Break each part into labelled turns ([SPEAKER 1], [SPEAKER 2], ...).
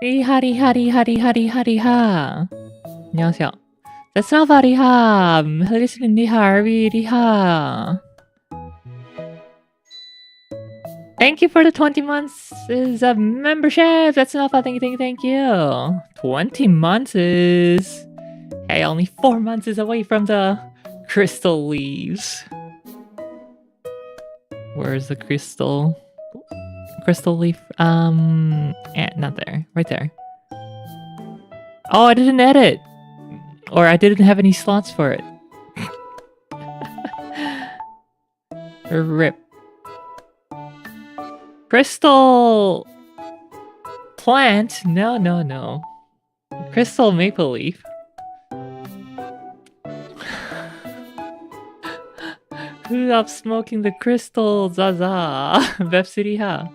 [SPEAKER 1] 리하리하리하리하리하리하. 안녕하세요. That's not 리하. listening 리하, 리하. Thank you for the 20 months of membership. That's not thank you. 20 months is... Hey, only 4 months is away from the crystal leaves. Where's the crystal leaf? Not there. Right there. Oh, I didn't edit. Or I didn't have any slots for it. Rip. Crystal plant? No. Crystal maple leaf. Who's up smoking the crystal? Zaza. Vepsiriha.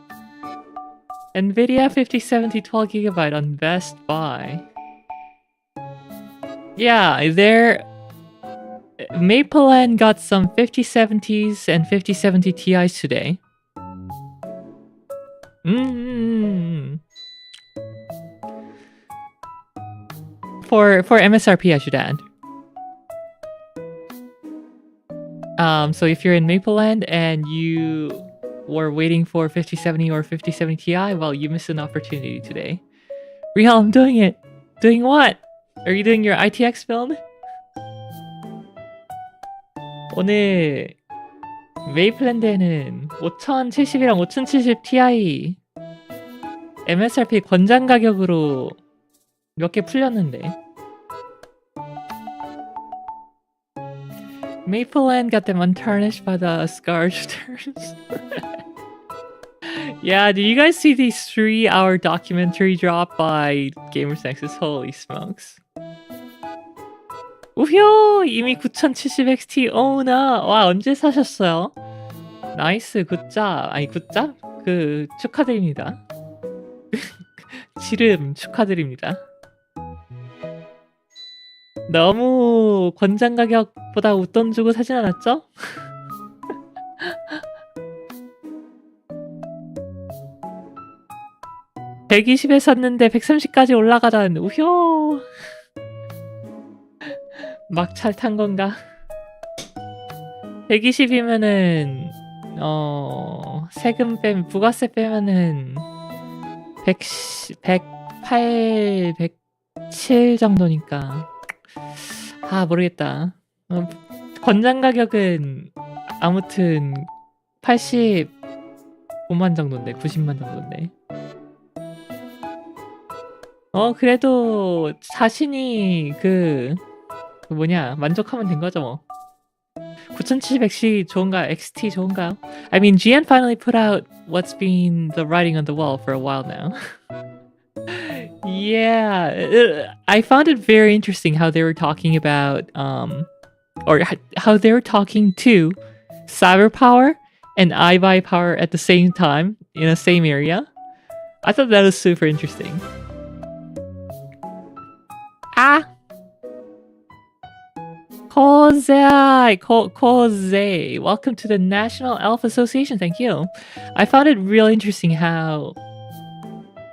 [SPEAKER 1] Nvidia 5070 12GB on Best Buy. Yeah, Maple got some 5070s and 5070 Ti's today. For MSRP, I should add. So if you're in Mapleland and you were waiting for 5070 or 5070 Ti, well, you missed an opportunity today. Rielle, I'm doing it! Doing what? Are you doing your ITX build? 오늘 메이플랜드에는 5070이랑 5070 Ti MSRP 권장 가격으로 몇 개 풀렸는데 Mapleland got them untarnished by the scourge turns. Yeah, did you guys see the 3-hour documentary drop by Gamers Nexus? Holy smokes. 우효! 이미 9070XT 오나! 와, 언제 사셨어요? 나이스, 굿잡. 아니, 굿잡? 축하드립니다. 지름 축하드립니다. 너무 권장 가격보다 웃돈 주고 사진 않았죠? (120에) 샀는데 130까지 올라가다는 우효. 막찰 탄 건가? 120이면은 세금 빼면 부가세 빼면은 108, 107 정도니까 모르겠다. 권장 가격은 아무튼 85만 정도인데 90만 정도인데 그래도 자신이 만족하면 된 거죠 뭐. 9700X 좋은가? XT 좋은가? I mean, GN finally put out what's been the writing on the wall for a while now. Yeah, I found it very interesting how they were talking about, or how they were talking to cyber power and iBuy power at the same time in the same area. I thought that was super interesting. Koze, welcome to the National Elf Association. Thank you. I found it really interesting how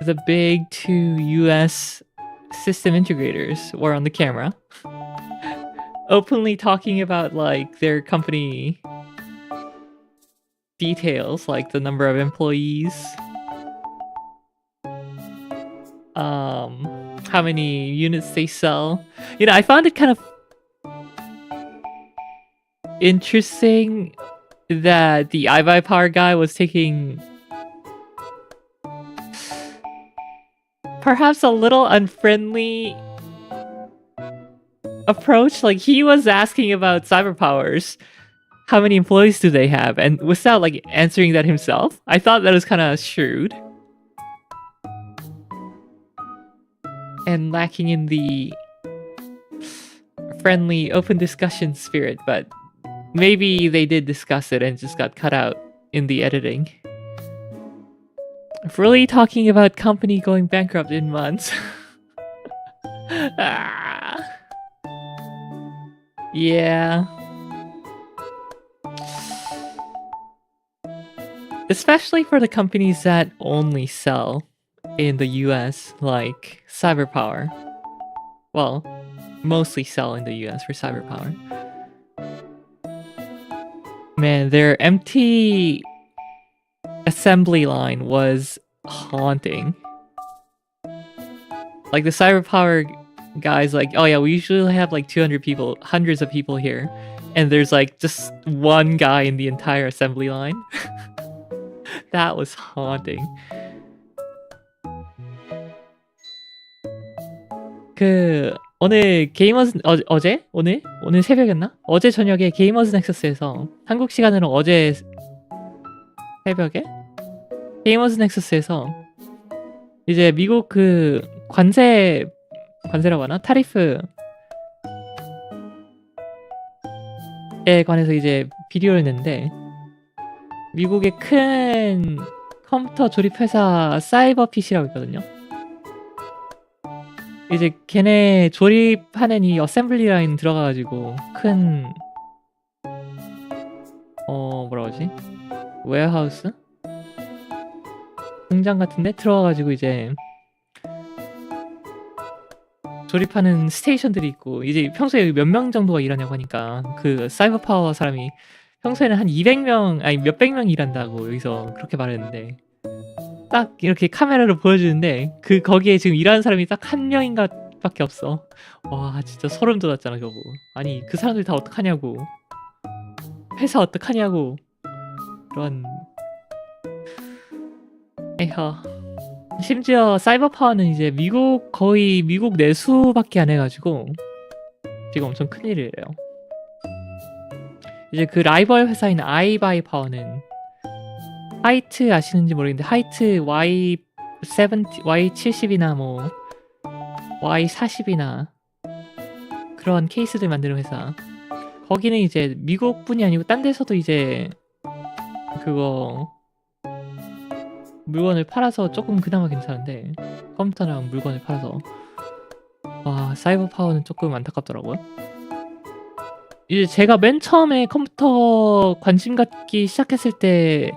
[SPEAKER 1] the big 2 US system integrators were on the camera, openly talking about like their company details, like the number of employees, how many units they sell. You know, I found it kind of interesting that the iBuy Power guy was taking perhaps a little unfriendly approach. Like, he was asking about cyber powers, how many employees do they have, and without like answering that himself. I thought that was kind of shrewd and lacking in the friendly open discussion spirit, but maybe they did discuss it and just got cut out in the editing. Really talking about company going bankrupt in months. Yeah. Especially for the companies that only sell in the US, like Cyberpower. Well, mostly sell in the US for Cyberpower. Man, their empty assembly line was haunting. Like the Cyberpower guys, like, oh yeah, we usually have like 200 people, hundreds of people here, and there's like just one guy in the entire assembly line. That was haunting. 오늘 게이머즈 어제? 오늘 새벽이었나? 어제 저녁에 게이머즈 넥서스에서 한국 시간으로 어제 새벽에 게이머즈 넥서스에서 이제 미국 그 관세라고 하나? 타리프에 관해서 이제 비디오를 냈는데 미국의 큰 컴퓨터 조립 회사 사이버 PC라고 있거든요. 이제 걔네 조립하는 이 어셈블리 라인 들어가가지고 큰 뭐라 그러지? 웨어하우스? 공장 같은데 들어가가지고 이제 조립하는 스테이션들이 있고 이제 평소에 몇 명 정도가 일하냐고 하니까 그 사이버 파워 사람이 평소에는 한 200명 아니 몇백 명 일한다고 여기서 그렇게 말했는데 딱 이렇게 카메라로 보여주는데 거기에 지금 일하는 사람이 딱 한 명인가 밖에 없어. 와 진짜 소름 돋았잖아 저거. 아니 그 사람들 다 어떡하냐고. 회사 어떡하냐고. 그런 에허. 심지어 사이버 파워는 이제 거의 미국 내수밖에 안 해가지고 지금 엄청 큰일이에요. 이제 그 라이벌 회사인 아이바이 파워는 하이트 아시는지 모르겠는데 하이트 Y70이나 뭐 Y40이나 그런 케이스들 만드는 회사. 거기는 이제 미국뿐이 아니고 딴 데서도 이제 그거 물건을 팔아서 조금 그나마 괜찮은데 컴퓨터랑 물건을 팔아서 와 사이버 파워는 조금 안타깝더라고요. 이제 제가 맨 처음에 컴퓨터 관심 갖기 시작했을 때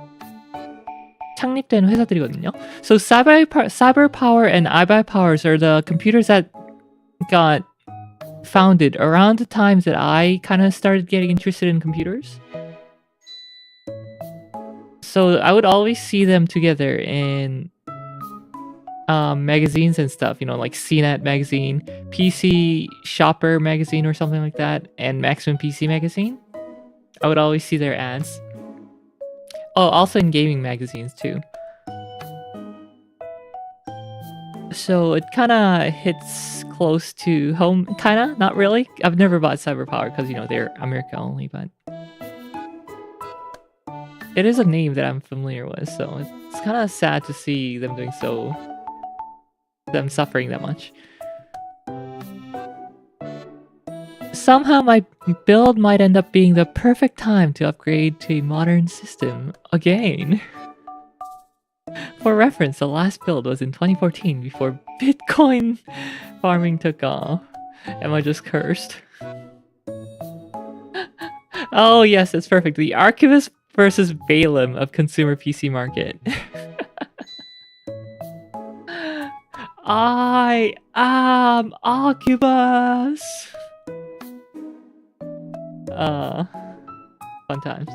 [SPEAKER 1] 창립된 회사들이거든요. So Cyberpower and iBuyPowers are the computers that got founded around the times that I kind of started getting interested in computers. So I would always see them together in magazines and stuff, you know, like CNET magazine, PC Shopper magazine or something like that, and Maximum PC magazine. I would always see their ads. Oh, also in gaming magazines too. So it kind of hits close to home, kind of, not really. I've never bought Cyberpower because, you know, they're America only, but it is a name that I'm familiar with, so it's kind of sad to see them them suffering that much. Somehow my build might end up being the perfect time to upgrade to a modern system again. For reference, the last build was in 2014 before Bitcoin farming took off. Am I just cursed? Oh yes, that's perfect. The Archivist versus Balaam of consumer PC market. I am Archivist! Fun times.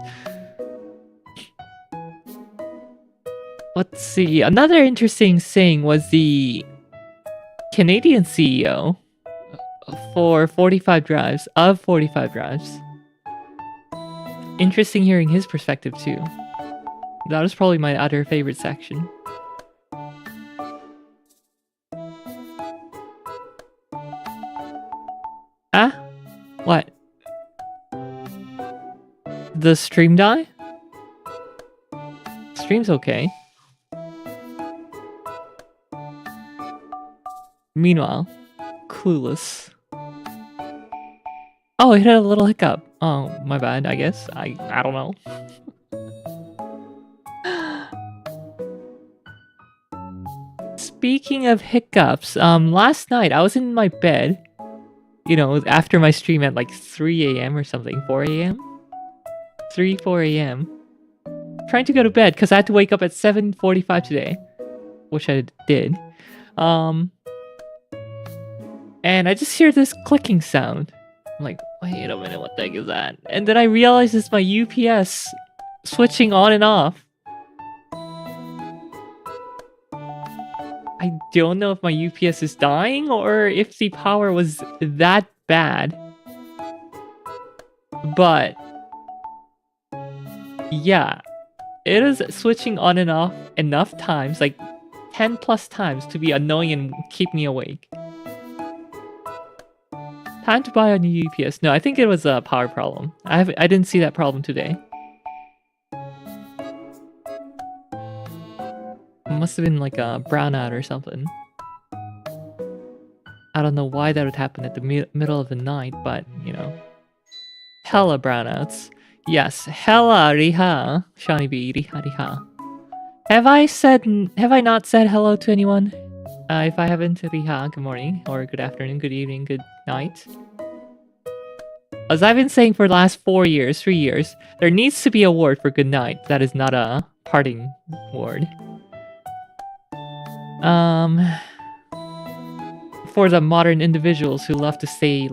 [SPEAKER 1] Let's see. Another interesting thing was the Canadian CEO for 45 drives, of 45 drives. Interesting hearing his perspective too. That was probably my other favorite section. Ah? What? The stream die? Stream's okay. Meanwhile, clueless. Oh, it had a little hiccup. Oh, my bad, I guess. I don't know. Speaking of hiccups, last night I was in my bed, you know, after my stream at like 3 a.m. or something, 4 a.m. 4 a.m. Trying to go to bed because I had to wake up at 7:45 today. which I did. And I just hear this clicking sound. I'm like, wait a minute, what the heck is that? And then I realize it's my UPS switching on and off. I don't know if my UPS is dying or if the power was that bad. But yeah, it is switching on and off enough times, like 10 plus times, to be annoying and keep me awake. Time to buy a new UPS. No, I think it was a power problem. I didn't see that problem today. It must have been like a brownout or something. I don't know why that would happen at the middle of the night, but, you know. Hella brownouts. Yes, hella riha. Shani B, riha riha. Have I not said hello to anyone? If I haven't, riha, good morning, or good afternoon, good evening, good night. As I've been saying for the last 3 years, there needs to be a word for good night that is not a parting word. For the modern individuals who love to stay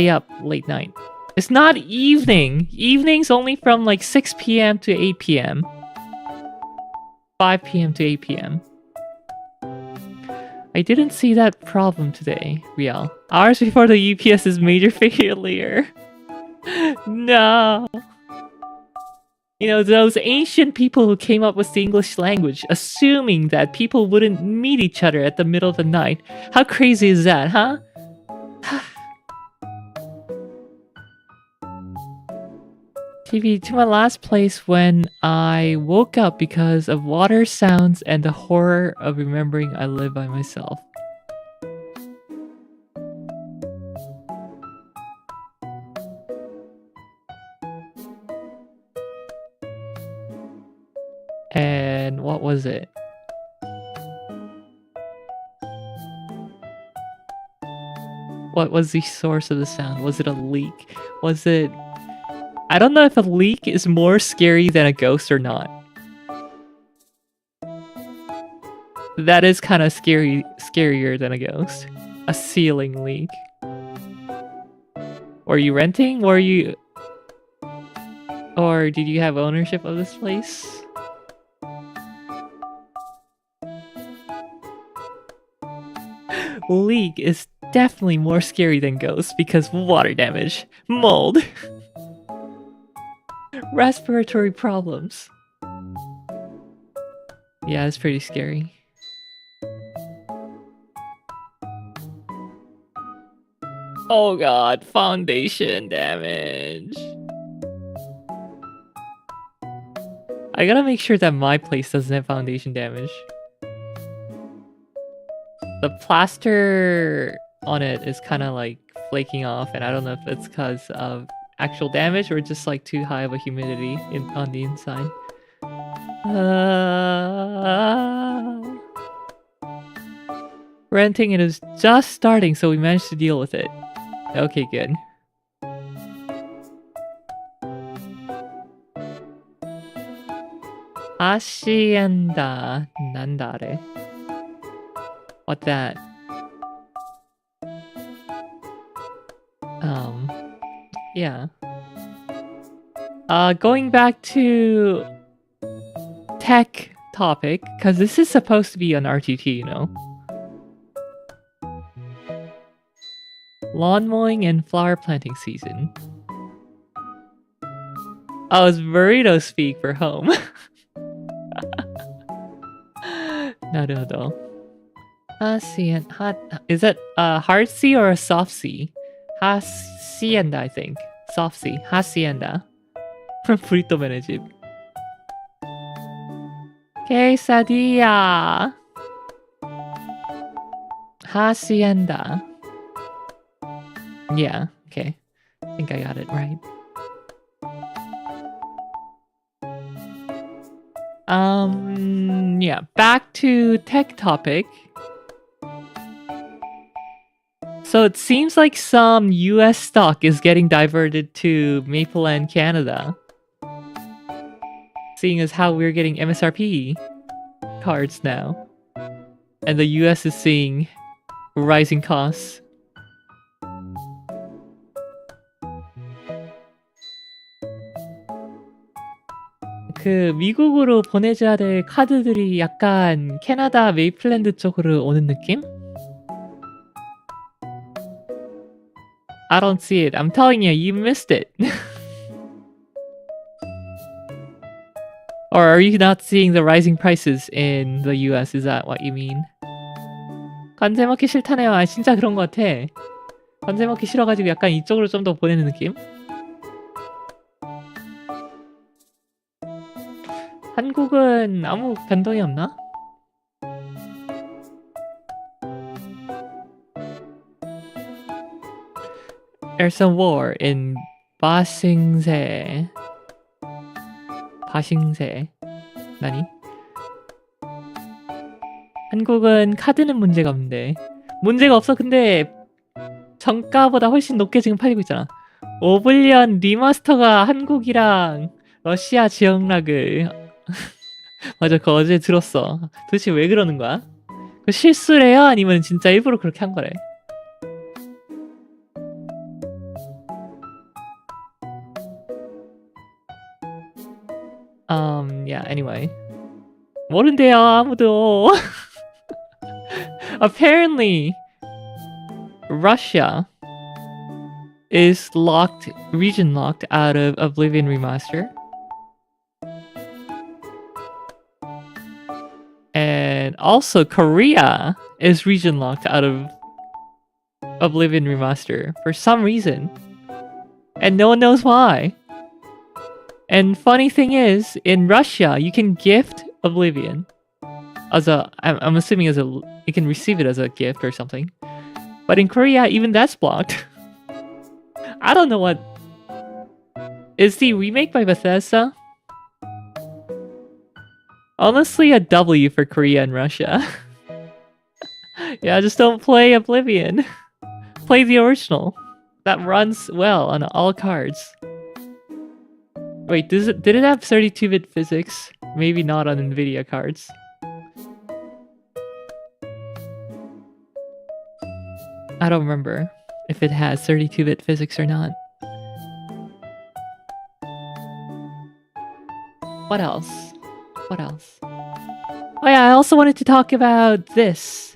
[SPEAKER 1] up late night. It's not evening. Evening's only from like 6 p.m. to 8 p.m. 5 p.m. to 8 p.m. I didn't see that problem today, Rielle. Hours before the UPS's major failure. No. You know, those ancient people who came up with the English language, assuming that people wouldn't meet each other at the middle of the night. How crazy is that, huh? TV, to my last place when I woke up because of water sounds and the horror of remembering I live by myself. And what was it? What was the source of the sound? Was it a leak? Was it... I don't know if a leak is more scary than a ghost or not. That is kind of scarier than a ghost. A ceiling leak. Were you renting? Or did you have ownership of this place? Leak is definitely more scary than ghost because water damage, mold, respiratory problems. Yeah, it's pretty scary. Oh god, foundation damage. I gotta make sure that my place doesn't have foundation damage. The plaster on it is kind of like flaking off, and I don't know if it's because of actual damage or just like too high of a humidity on the inside. Renting it is just starting, so we managed to deal with it. Okay, good. Hacienda Nandare. What's that? Yeah. Going back to tech topic, because this is supposed to be an RTT, you know? Lawn mowing and flower planting season. Oh, it's burrito speak for home. No. Is that a hard C or a soft C? Hacienda, I think. Soft C. Hacienda. From Frito Menechip. Quesadilla. Hacienda. Yeah, okay. I think I got it right. Yeah, back to tech topic. So it seems like some US stock is getting diverted to Mapleland, Canada. Seeing as how we're getting MSRP cards now. and the US is seeing rising costs. 그 미국으로 보내줘야 될 카드들이 약간 캐나다 메이플랜드 쪽으로 오는 느낌? I don't see it. I'm telling you, you missed it. Or are you not seeing the rising prices in the US? Is that what you mean? 관세 먹기 싫다네요. 아 진짜 그런 것 같아. 관세 먹기 싫어가지고 약간 이쪽으로 좀 더 보내는 느낌? 한국은 아무 변동이 없나? There's a war in 바싱세. 나니? 한국은 카드는 문제가 없는데 문제가 없어. 근데 정가보다 훨씬 높게 지금 팔리고 있잖아. 오블리언 리마스터가 한국이랑 러시아 지역락을 맞아 그거 어제 들었어. 도대체 왜 그러는 거야? 그 실수래요? 아니면 진짜 일부러 그렇게 한 거래? Yeah, anyway. 모른대요, 아무도. Apparently, Russia is locked, region locked out of Oblivion Remaster. And also Korea is region locked out of Oblivion Remaster for some reason. And no one knows why. And funny thing is, in Russia, you can gift Oblivion as I'm assuming as a, you can receive it as a gift or something. But in Korea, even that's blocked. I don't know what... Is the remake by Bethesda? Honestly, a W for Korea and Russia. Yeah, just don't play Oblivion. Play the original. That runs well on all cards. Wait, did it have 32-bit physics? Maybe not on Nvidia cards. I don't remember if it has 32-bit physics or not. What else? What else? Oh yeah, I also wanted to talk about this.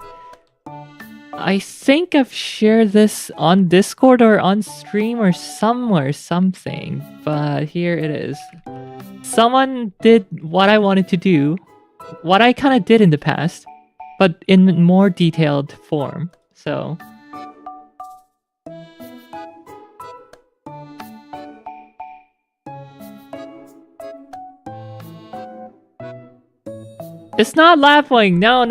[SPEAKER 1] I think I've shared this on Discord or on stream or somewhere, something. But here it is. Someone did what I wanted to do. What I kind of did in the past. But in more detailed form. So... It's not laughing. No.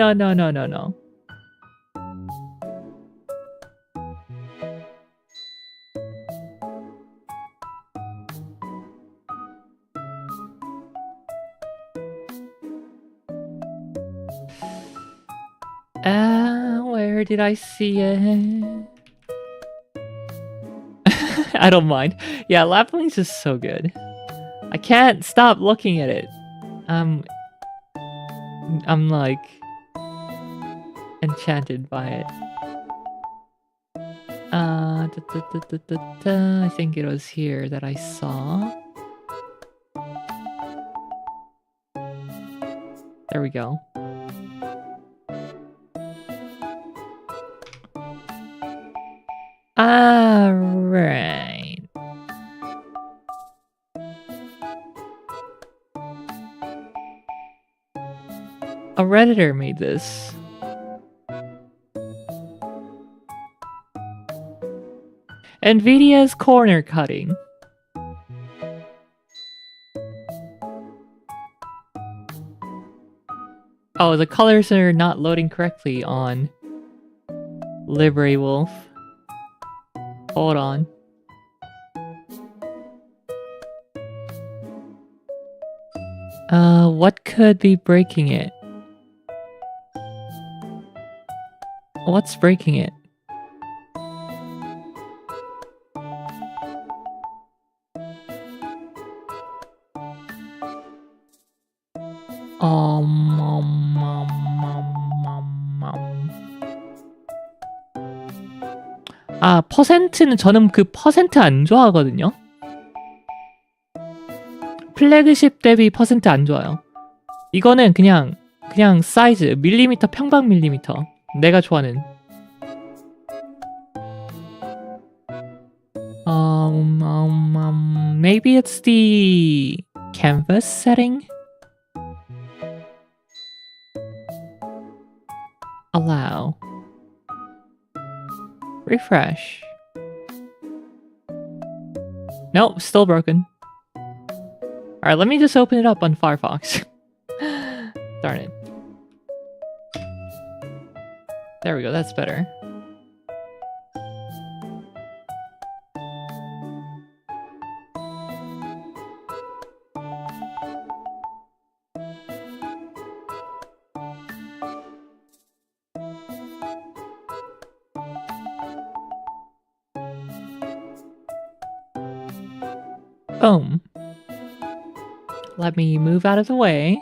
[SPEAKER 1] Where did I see it? I don't mind. Yeah, Lapwing's is so good. I can't stop looking at it. I'm like enchanted by it. I think it was here that I saw. There we go. Alright. A Redditor made this. NVIDIA's corner cutting. Oh, the colors are not loading correctly on Library Wolf. Hold on. What could be breaking it? What's breaking it? 아, 퍼센트는 저는 그 퍼센트 안 좋아하거든요. 플래그십 대비 퍼센트 안 좋아요. 이거는 그냥 사이즈, 밀리미터, 평방 밀리미터. 내가 좋아하는. Maybe it's the canvas setting. Allow. Refresh. Nope, still broken. Alright, let me just open it up on Firefox. Darn it. There we go, that's better. Boom. Let me move out of the way.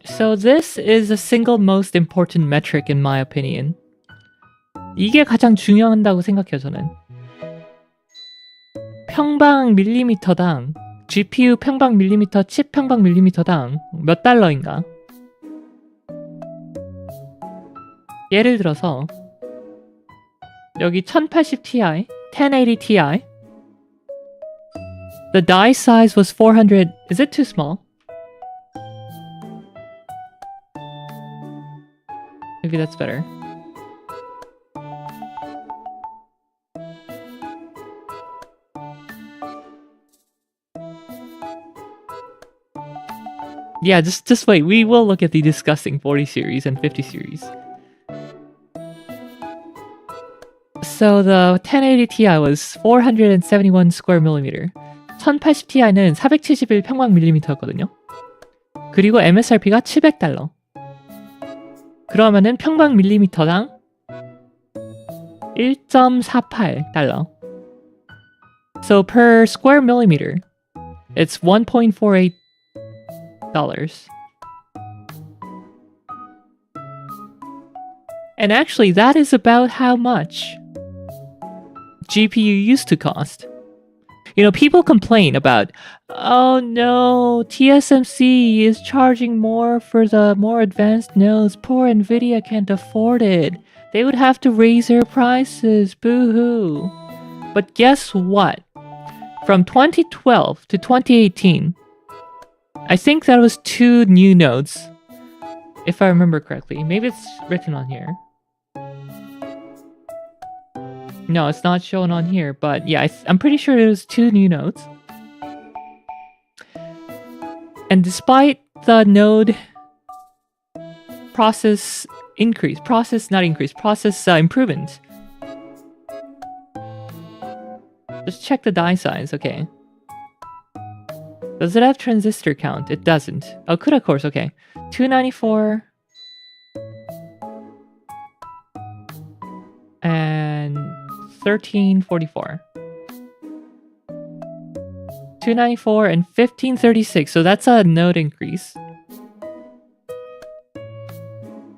[SPEAKER 1] So this is the single most important metric in my opinion. 이게 가장 중요하다고 생각해요, 저는. 평방 밀리미터당 GPU 평방 밀리미터, 칩 평방 밀리미터당 몇 달러인가? 예를 들어서 여기 1080 Ti, 1080 Ti. The die size was 400. Is it too small? Maybe that's better. Yeah, just wait. We will look at the disgusting 40 series and 50 series. So the 1080 Ti was 471 square millimeter. 1080 Ti는 471 평방 밀리미터였거든요. 그리고 MSRP가 700달러. 그러면은 평방 밀리미터당 1.48달러. So per square millimeter, it's $1.48. And actually, that is about how much GPU used to cost. You know, people complain about, oh no, TSMC is charging more for the more advanced nodes. Poor Nvidia can't afford it. They would have to raise their prices. Boo-hoo. But guess what? From 2012 to 2018, I think that was 2 new nodes. If I remember correctly. Maybe it's written on here. No, it's not shown on here, but yeah, I'm pretty sure it was 2 new nodes. And despite the node process improvement. Let's check the die size, okay. Does it have transistor count? It doesn't. Oh, CUDA cores, okay. 294. And 1344. 294 and 1536. So that's a node increase.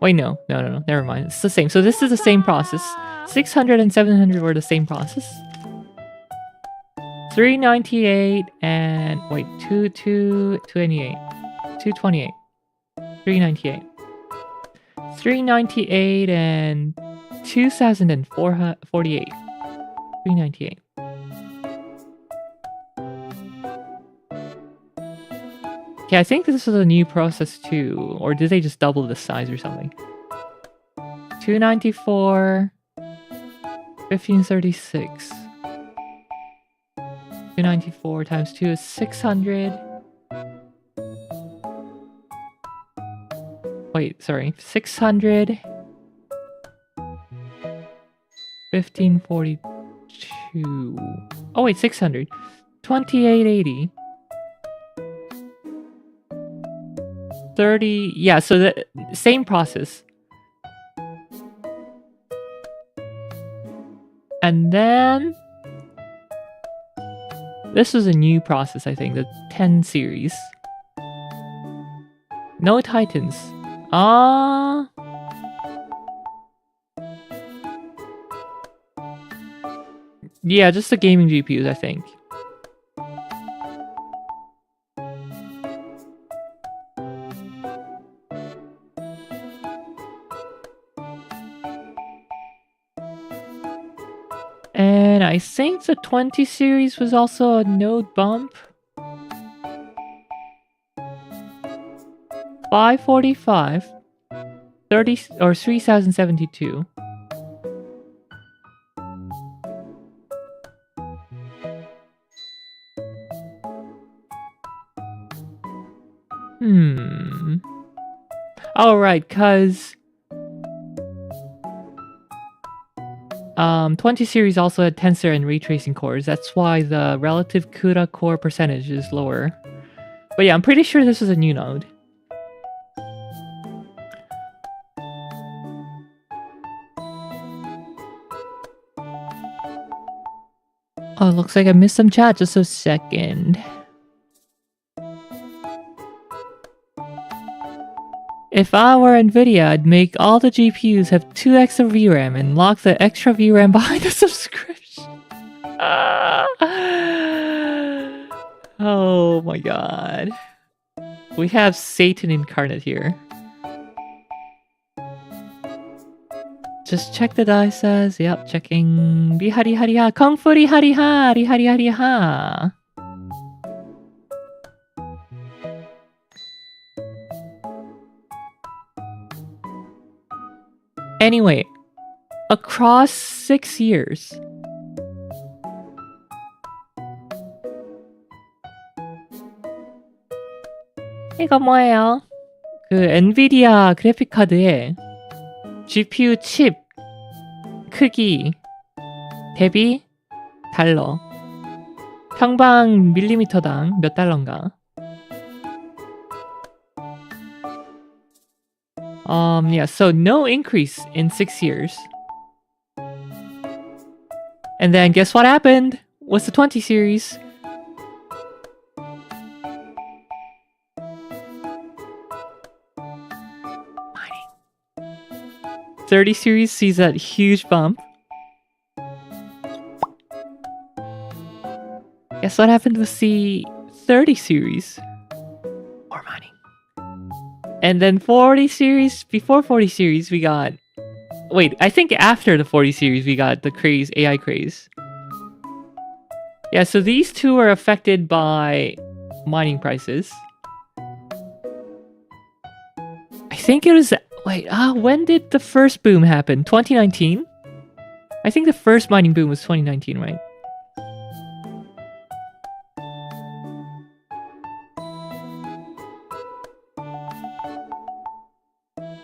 [SPEAKER 1] Wait, no. Never mind. It's the same. So this is the same process. 600 and 700 were the same process. 398 and wait, 228. 228. 398. 398 and 2048. 398. Okay, I think this is a new process too. Or did they just double the size or something? 294, 1536. 294 times 2 is 600. Wait, sorry. 600. 1542. Oh wait, 600. 2880. 30. Yeah, so the same process. And then This was a new process, I think, the 10 series. No Titans. Yeah, just the gaming GPUs, I think. And I think the 20 series was also a node bump. 545, 30 or 3072. Oh, right, cause 20 series also had tensor and ray tracing cores. That's why the relative CUDA core percentage is lower. But yeah, I'm pretty sure this is a new node. Oh, looks like I missed some chat. Just a second. If I were NVIDIA, I'd make all the GPUs have 2x of VRAM and lock the extra VRAM behind the subscription. Oh my god. We have Satan incarnate here. Just check the die says. Yep, checking. Rihari hari ha. Kung fu rihari ha. Rihari hari ha. Anyway, across 6 years. 이거 뭐예요? 그 엔비디아 그래픽 카드에 GPU 칩 크기 대비 달러. 평방 밀리미터당 몇 달러인가? Yeah, so no increase in 6 years. And then guess what happened? What's the 20 series? Mining. 30 series sees that huge bump. Guess what happened with the 30 series? More mining. And then 40 series, before 40 series, we got... Wait, I think after the 40 series, we got the craze, AI craze. Yeah, so these two are affected by mining prices. I think it was... Wait, when did the first boom happen? 2019? I think the first mining boom was 2019, right?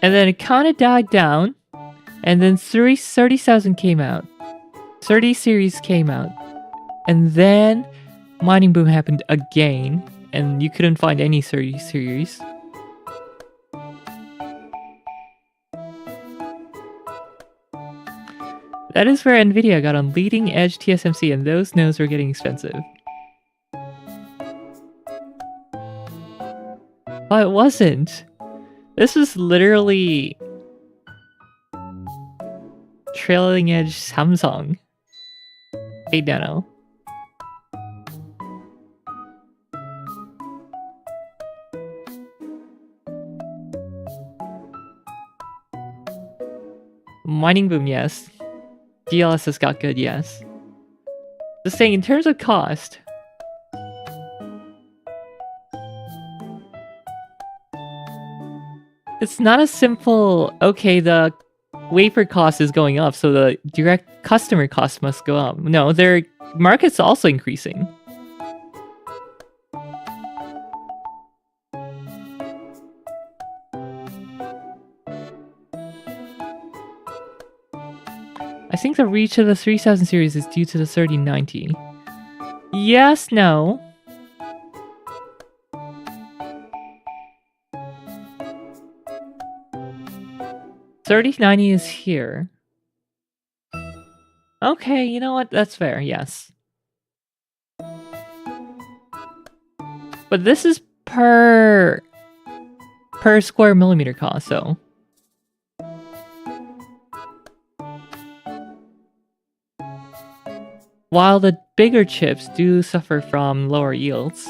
[SPEAKER 1] And then it kind of died down. And then 30,000 came out. 30 series came out. And then mining boom happened again. And you couldn't find any 30 series. That is where NVIDIA got on leading edge TSMC, and those nodes were getting expensive. But it wasn't. This was literally trailing edge Samsung 8 nano. Mining boom, yes. DLSS got good, yes. Just saying, in terms of cost, it's not a simple, okay, the wafer cost is going up, so the direct customer cost must go up. No, their market's also increasing. I think the reach of the 3000 series is due to the 3090. Yes, no. $3090 is here. Okay, you know what? That's fair, yes. But this is per square millimeter cost, so. While the bigger chips do suffer from lower yields.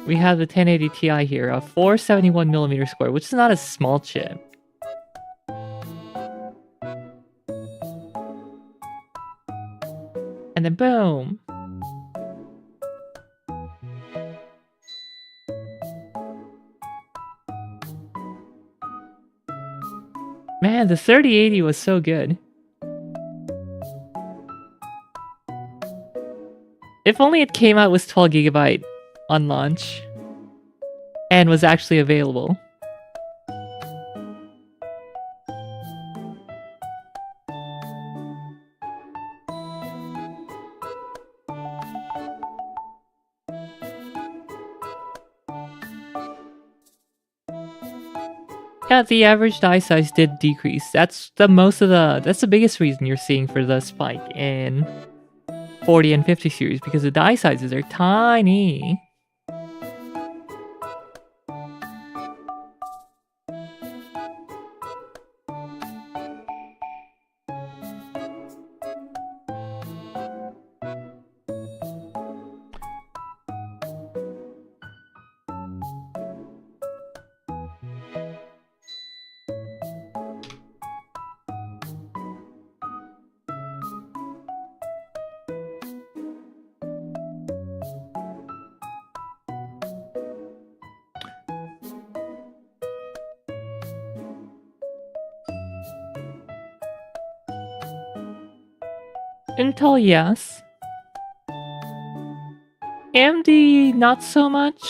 [SPEAKER 1] We have the 1080 Ti here, a 471mm square, which is not a small chip. And then boom! Man, the 3080 was so good. If only it came out with 12GB on launch and was actually available. Yeah, the average die size did decrease. That's the biggest reason you're seeing for the spike in 40 and 50 series, because the die sizes are tiny. Intel, yes. AMD, not so much.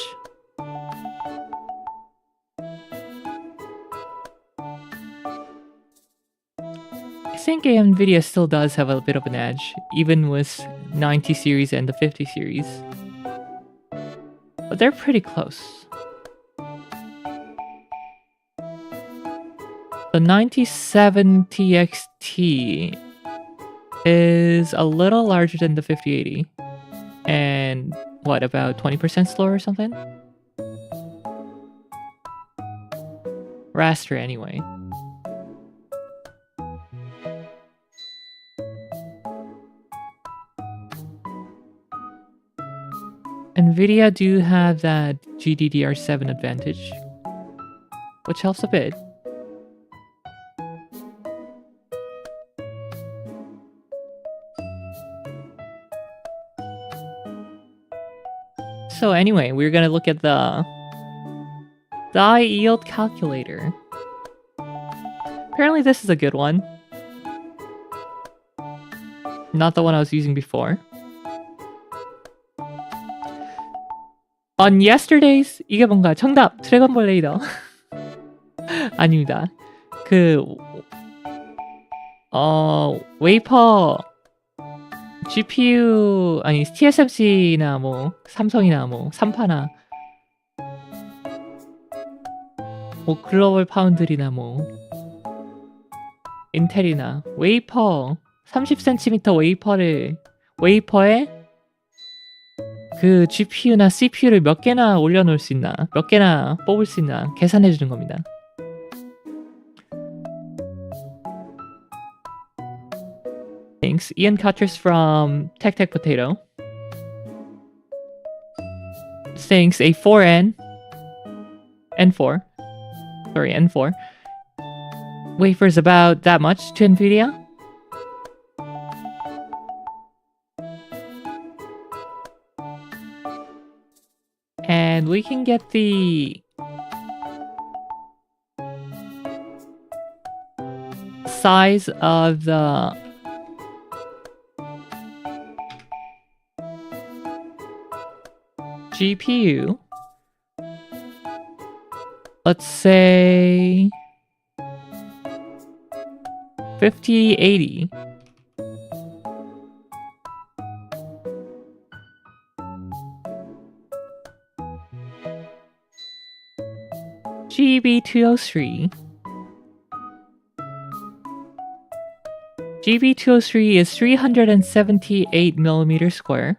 [SPEAKER 1] I think NVIDIA still does have a bit of an edge, even with 90 series and the 50 series. But they're pretty close. The 97 TXT is a little larger than the 5080. And what, about 20% slower or something? Raster anyway. NVIDIA do have that GDDR7 advantage, which helps a bit. So anyway, we're gonna look at the die yield calculator. Apparently this is a good one. Not the one I was using before. On yesterday's 이게 뭔가 정답 드래곤볼 레이더 아닙니다. 웨이퍼 GPU 아니 TSMC나 뭐 삼성이나 뭐 삼파나 뭐 글로벌 파운드리나 뭐 인텔이나 웨이퍼 30cm 웨이퍼에 그 GPU나 CPU를 몇 개나 올려놓을 수 있나, 몇 개나 뽑을 수 있나 계산해 주는 겁니다. Thanks. Ian Cutters from Tech Potato. Thanks. A 4N. N4. Sorry, N4. Wafers about that much to NVIDIA. And we can get the size of the GPU. Let's say 5080. GB203. GB203 is 378 millimeters square.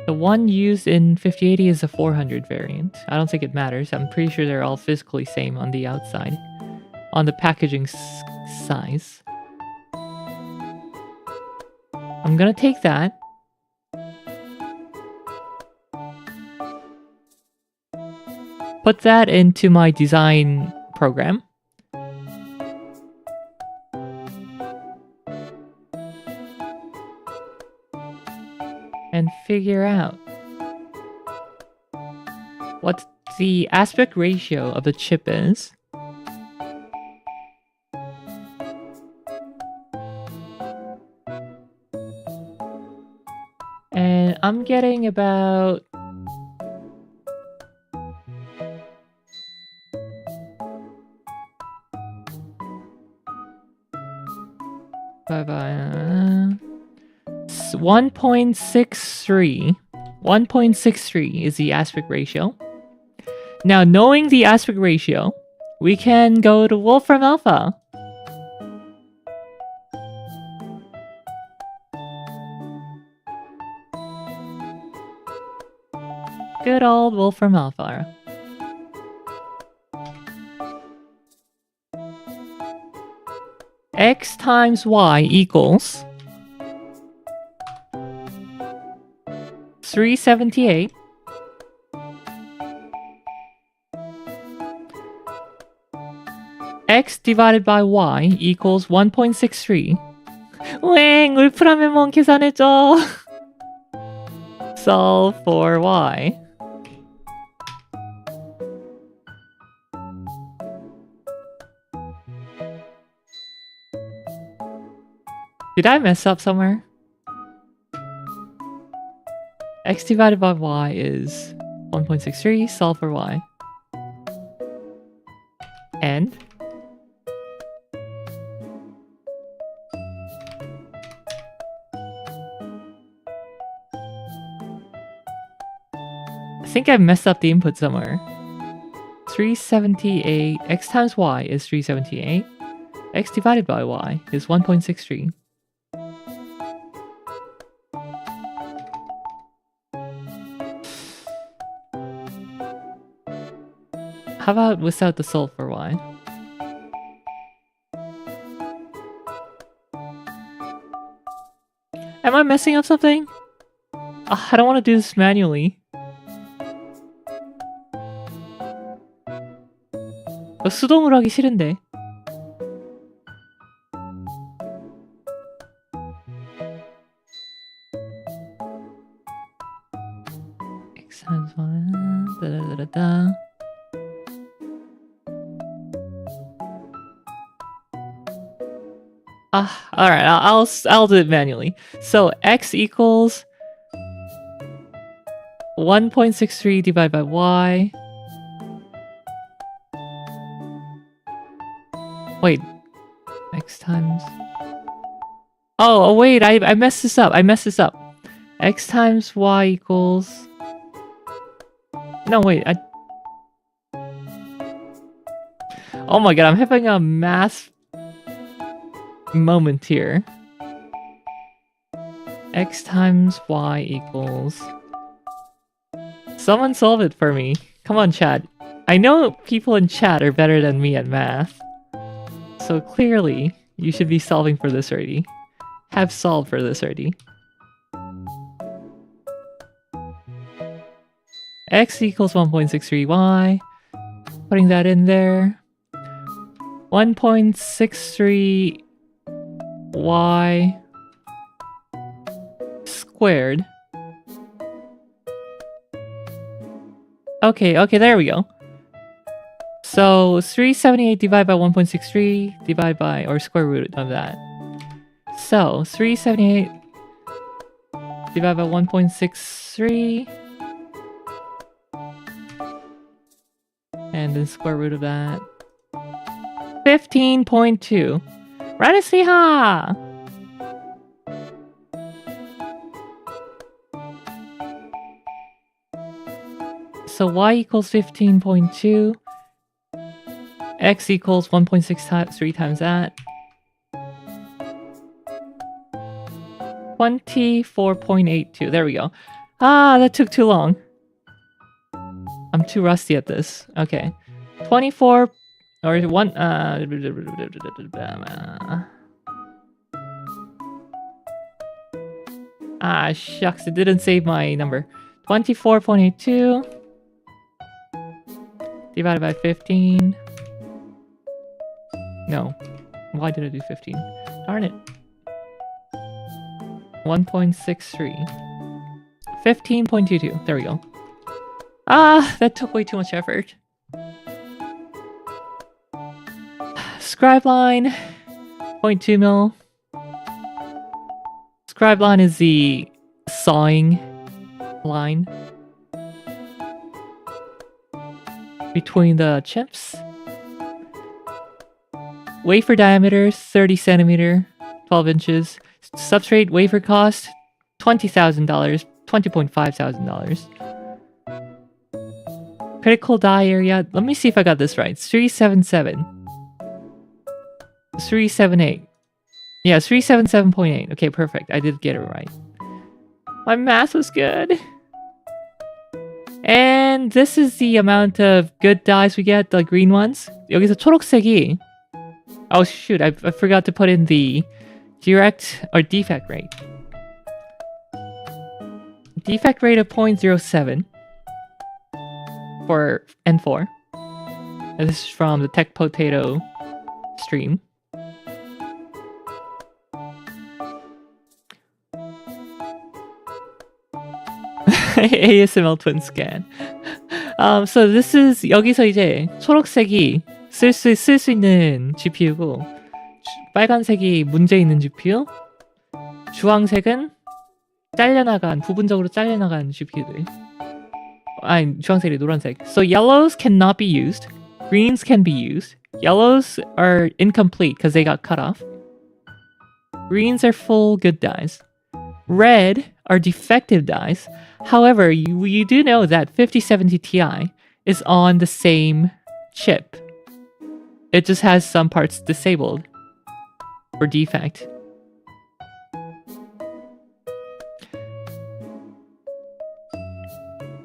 [SPEAKER 1] The one used in 5080 is a 400 variant. I don't think it matters. I'm pretty sure they're all physically same on the outside. On the packaging size. I'm gonna take that. Put that into my design program. And figure out what the aspect ratio of the chip is. And I'm getting about... Bye-bye. 1.63. 1.63 is the aspect ratio. Now, knowing the aspect ratio, we can go to Wolfram Alpha. Good old Wolfram Alpha. X times Y equals 378 X divided by Y equals 1.63. 웽! 울프라메몬 계산해줘! Solve for Y. Did I mess up somewhere? X divided by Y is 1.63. Solve for Y. And I think I messed up the input somewhere. 378. X times Y is 378. X divided by Y is 1.63. How about without the solve for Y? Am I messing up something? I don't want to do this manually. 수동으로 하기 싫은데. X times Y. Da-da-da-da-da. Alright, I'll do it manually. So X equals 1.63 divided by Y. Wait. X times... Oh, wait, I messed this up. X times Y equals... No, wait, Oh my god, I'm having a math moment here. X times Y equals... Someone solve it for me. Come on, chat. I know people in chat are better than me at math. So clearly, you should be solving for this already. Have solved for this already. X equals 1.63Y. Putting that in there. 1.63Y squared. Okay, there we go. So 378 divided by 1.63 divided by, or square root of that. So 378 divided by 1.63 and then square root of that. 15.2. Radisiha! So Y equals 15.2. X equals 1.63 times that. 24.82. There we go. Ah, that took too long. I'm too rusty at this. Okay. 24 or 1 ah, shucks, it didn't save my number. 24.82 divided by 15. No. Why did I do 15? Darn it. 1.63. 15.22. There we go. Ah, that took way too much effort. Scribe line, 0.2 mil. Scribe line is the sawing line between the chips. Wafer diameter, 30 centimeter, 12 inches. Substrate wafer cost, $20,000, $20,500. Critical die area, let me see if I got this right. 377. 378. Yeah, 377.8. Okay, perfect. I did get it right. My math was good. And this is the amount of good dies we get, the green ones. 여기서 초록색이... Oh shoot, I forgot to put in the direct or defect rate. Defect rate of 0.07 for N4. And this is from the Tech Potato stream. ASML twin scan. So this is 여기서 이제 초록색이 쓸 수 있는 GPU고 빨간색이 문제 있는 GPU, 주황색은 잘려나간 부분적으로 잘려나간 GPU들. 아니 주황색이 노란색. So yellows cannot be used. Greens can be used. Yellows are incomplete because they got cut off. Greens are full good dies. Red are defective dies. However, you do know that 5070 Ti is on the same chip. It just has some parts disabled or defect.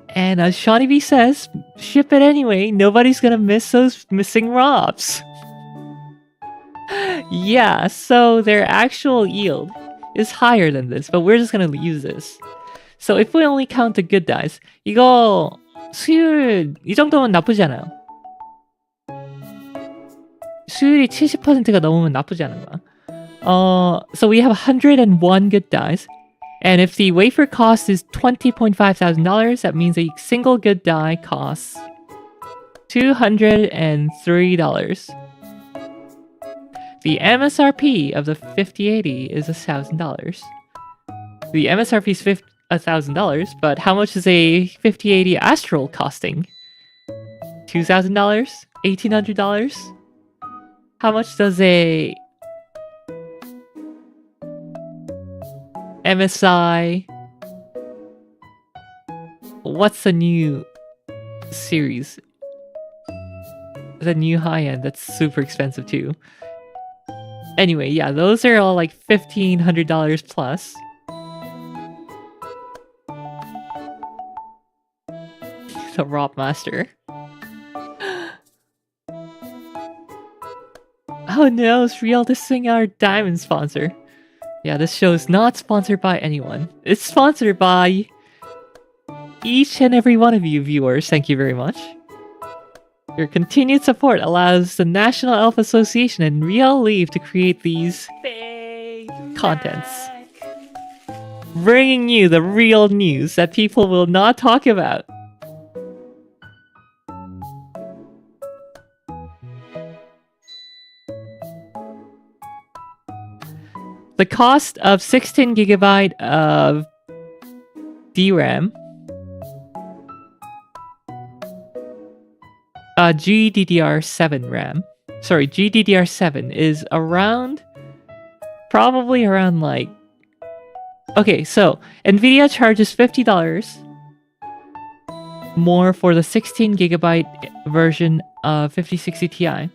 [SPEAKER 1] And as Shawnee B says, ship it anyway. Nobody's gonna miss those missing ROPs. Yeah, so their actual yield is higher than this, but we're just gonna use this. So if we only count the good dies, 이거 수율 이 정도면 나쁘지 않아요. 수율이 70%가 넘으면 나쁘지 않은 거야. So we have 101 good dies. And if the wafer cost is $20,500, that means a single good die costs $203. The MSRP of the 5080 is $1,000. The MSRP is $1,000, but how much is a 5080 Astral costing? $2,000? $1,800? How much does a MSI... What's the new series? The new high-end that's super expensive too. Anyway, yeah, those are all like $1,500 plus. The ROP Master. Oh no, it's Rielle dissing our diamond sponsor. Yeah, this show is not sponsored by anyone. It's sponsored by each and every one of you viewers. Thank you very much. Your continued support allows the National Elf Association and Rielle Leave to create these contents. Bringing you the real news that people will not talk about. The cost of 16GB of DRAM, GDDR7 RAM, sorry, GDDR7 is around, probably around like, okay, so NVIDIA charges $50 more for the 16GB version of 5060 Ti.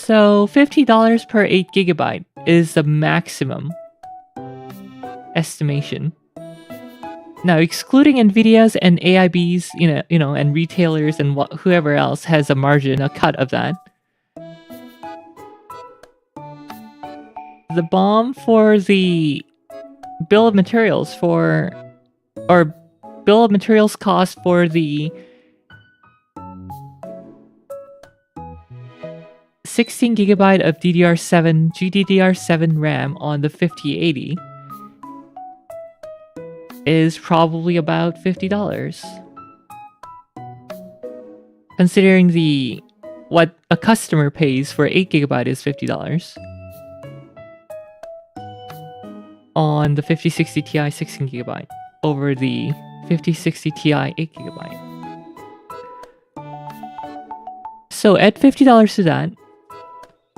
[SPEAKER 1] So $50 per 8 gigabyte is the maximum estimation. Now, excluding Nvidia's and AIB's, and retailers and whoever else has a margin, a cut of that. The BOM for the bill of materials cost for the 16 gigabyte of GDDR7 RAM on the 5080 is probably about $50. Considering what a customer pays for 8 gigabyte is $50. On the 5060 Ti 16 gigabyte over the 5060 Ti 8 gigabyte. So at $50 to that,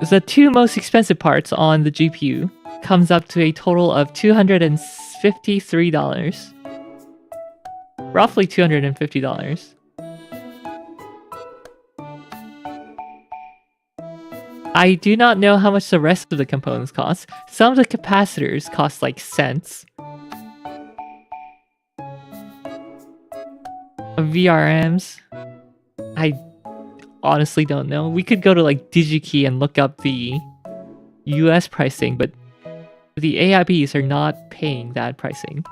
[SPEAKER 1] the two most expensive parts on the GPU comes up to a total of $253. Roughly $250. I do not know how much the rest of the components cost. Some of the capacitors cost like cents. VRMs, I honestly don't know. We could go to like DigiKey and look up the US pricing, but the AIBs are not paying that pricing.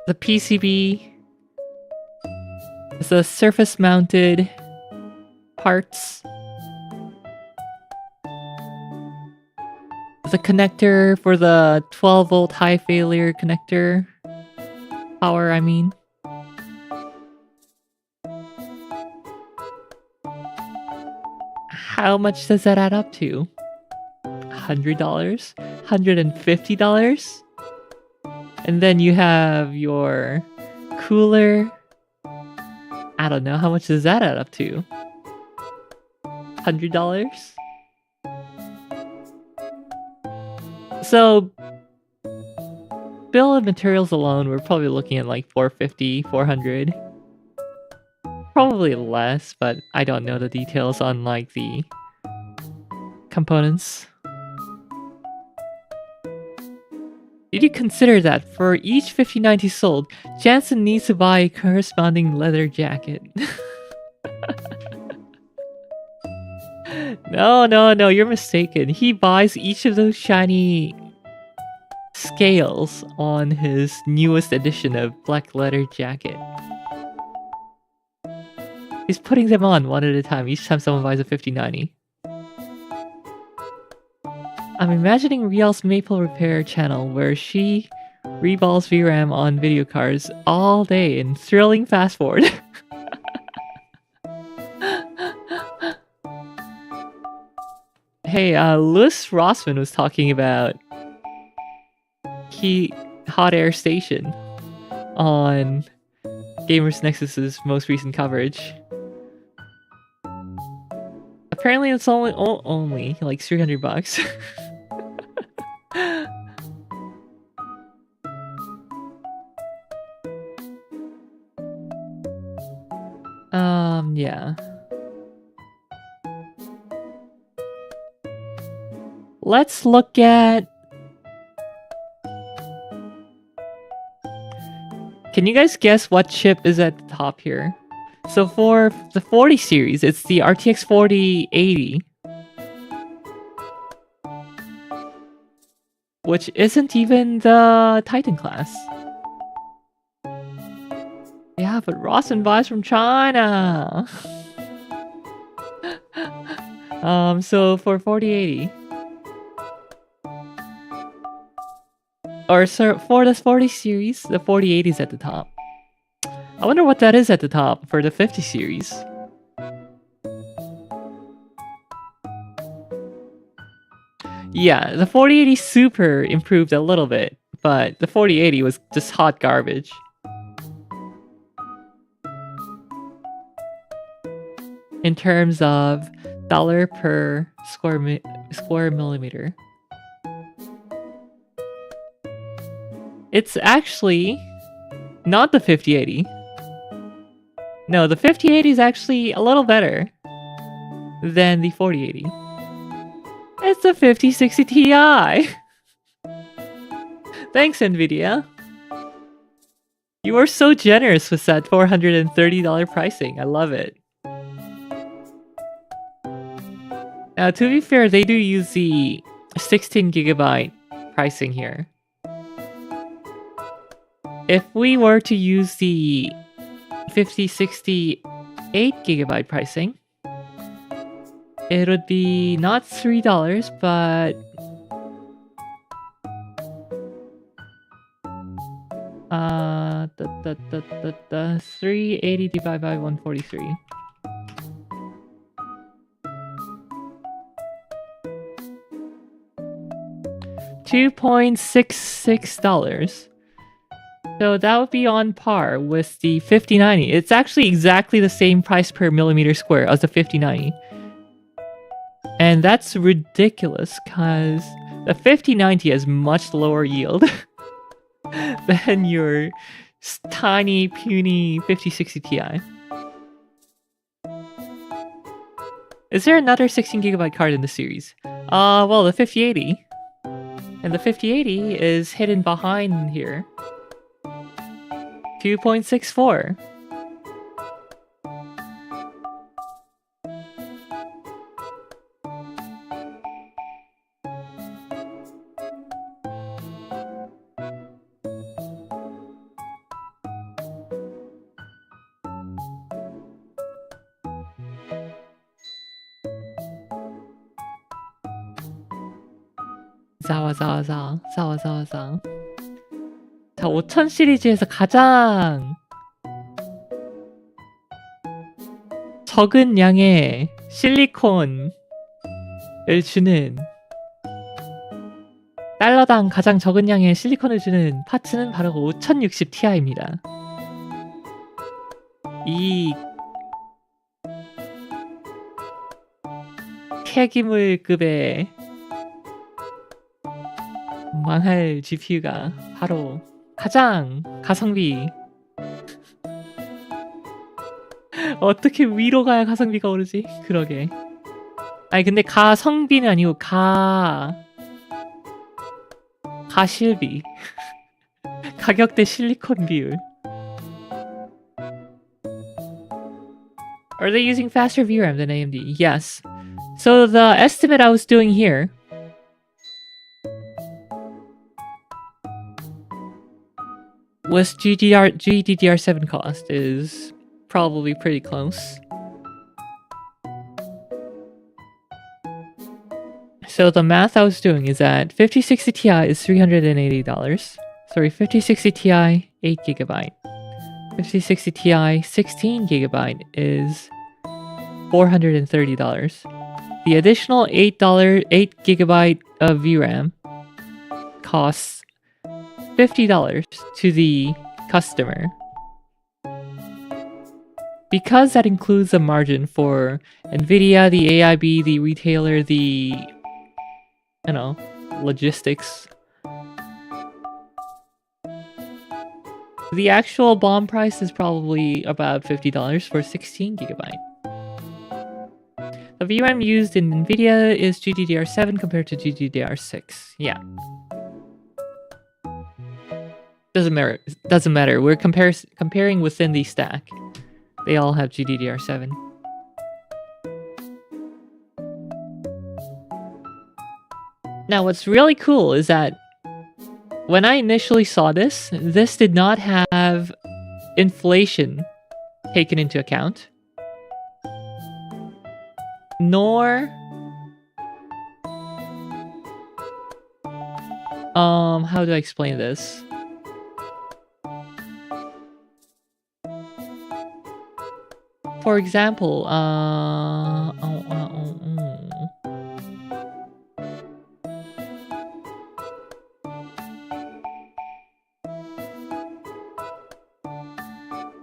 [SPEAKER 1] The PCB is the surface mounted parts. The connector for the 12 volt high failure connector. Power, I mean. How much does that add up to? $100? $150? And then you have your cooler. I don't know, how much does that add up to? $100? So, bill of materials alone, we're probably looking at like $450, $400. Probably less, but I don't know the details on like the components. Did you consider that for each 5090 sold, Jansen needs to buy a corresponding leather jacket? No, you're mistaken. He buys each of those shiny scales on his newest edition of black leather jacket. He's putting them on one at a time each time someone buys a 5090. I'm imagining Rielle's Maple Repair channel where she reballs VRAM on video cards all day in thrilling fast forward. Hey, Louis Rossman was talking about Hot Air Station on Gamers Nexus's most recent coverage. Apparently it's only like $300. Yeah. Let's look at... Can you guys guess what chip is at the top here? So for the 40 series, it's the RTX 4080. Which isn't even the Titan class. Yeah, but Rawson buys from China. So for 4080. Or so for this 40 series, the 4080 is at the top. I wonder what that is at the top for the 50 series. Yeah, the 4080 Super improved a little bit, but the 4080 was just hot garbage. In terms of dollar per square millimeter. It's actually not the 5080. No, the 5080 is actually a little better than the 4080. It's the 5060 Ti! Thanks, NVIDIA. You are so generous with that $430 pricing. I love it. Now, to be fair, they do use the 16GB pricing here. If we were to use the 5060 8GB pricing, it would be not $3, but the 380 divided by 143. $2.66. So that would be on par with the 5090. It's actually exactly the same price per millimeter square as the 5090. And that's ridiculous because the 5090 has much lower yield than your tiny, puny 5060 Ti. Is there another 16GB card in the series? Well, the 5080. And the 5080 is hidden behind here. 2.64. 싸워. 자, 5000 시리즈에서 가장 적은 양의 실리콘을 주는 달러당 가장 적은 양의 실리콘을 주는 파츠는 바로 5060 Ti입니다. 이 폐기물급의 망할 GPU가 바로 가장 가성비 어떻게 위로 가야 가성비가 오르지? 그러게. 아니 근데 가성비는 아니고 가실비 가격 대 실리콘 비율. Are they using faster VRAM than AMD? Yes. So the estimate I was doing here was GDDR7 cost is probably pretty close. So the math I was doing is that 5060 Ti is $380. Sorry, 5060 Ti 8GB. 5060 Ti 16GB is $430. The additional $8GB of VRAM costs $50 to the customer. Because that includes a margin for NVIDIA, the AIB, the retailer, the, logistics. The actual BOM price is probably about $50 for 16GB. The VRAM used in NVIDIA is GDDR7 compared to GDDR6. Yeah. Doesn't matter. We're comparing within the stack. They all have GDDR7. Now, what's really cool is that when I initially saw this did not have inflation taken into account. Nor how do I explain this? For example,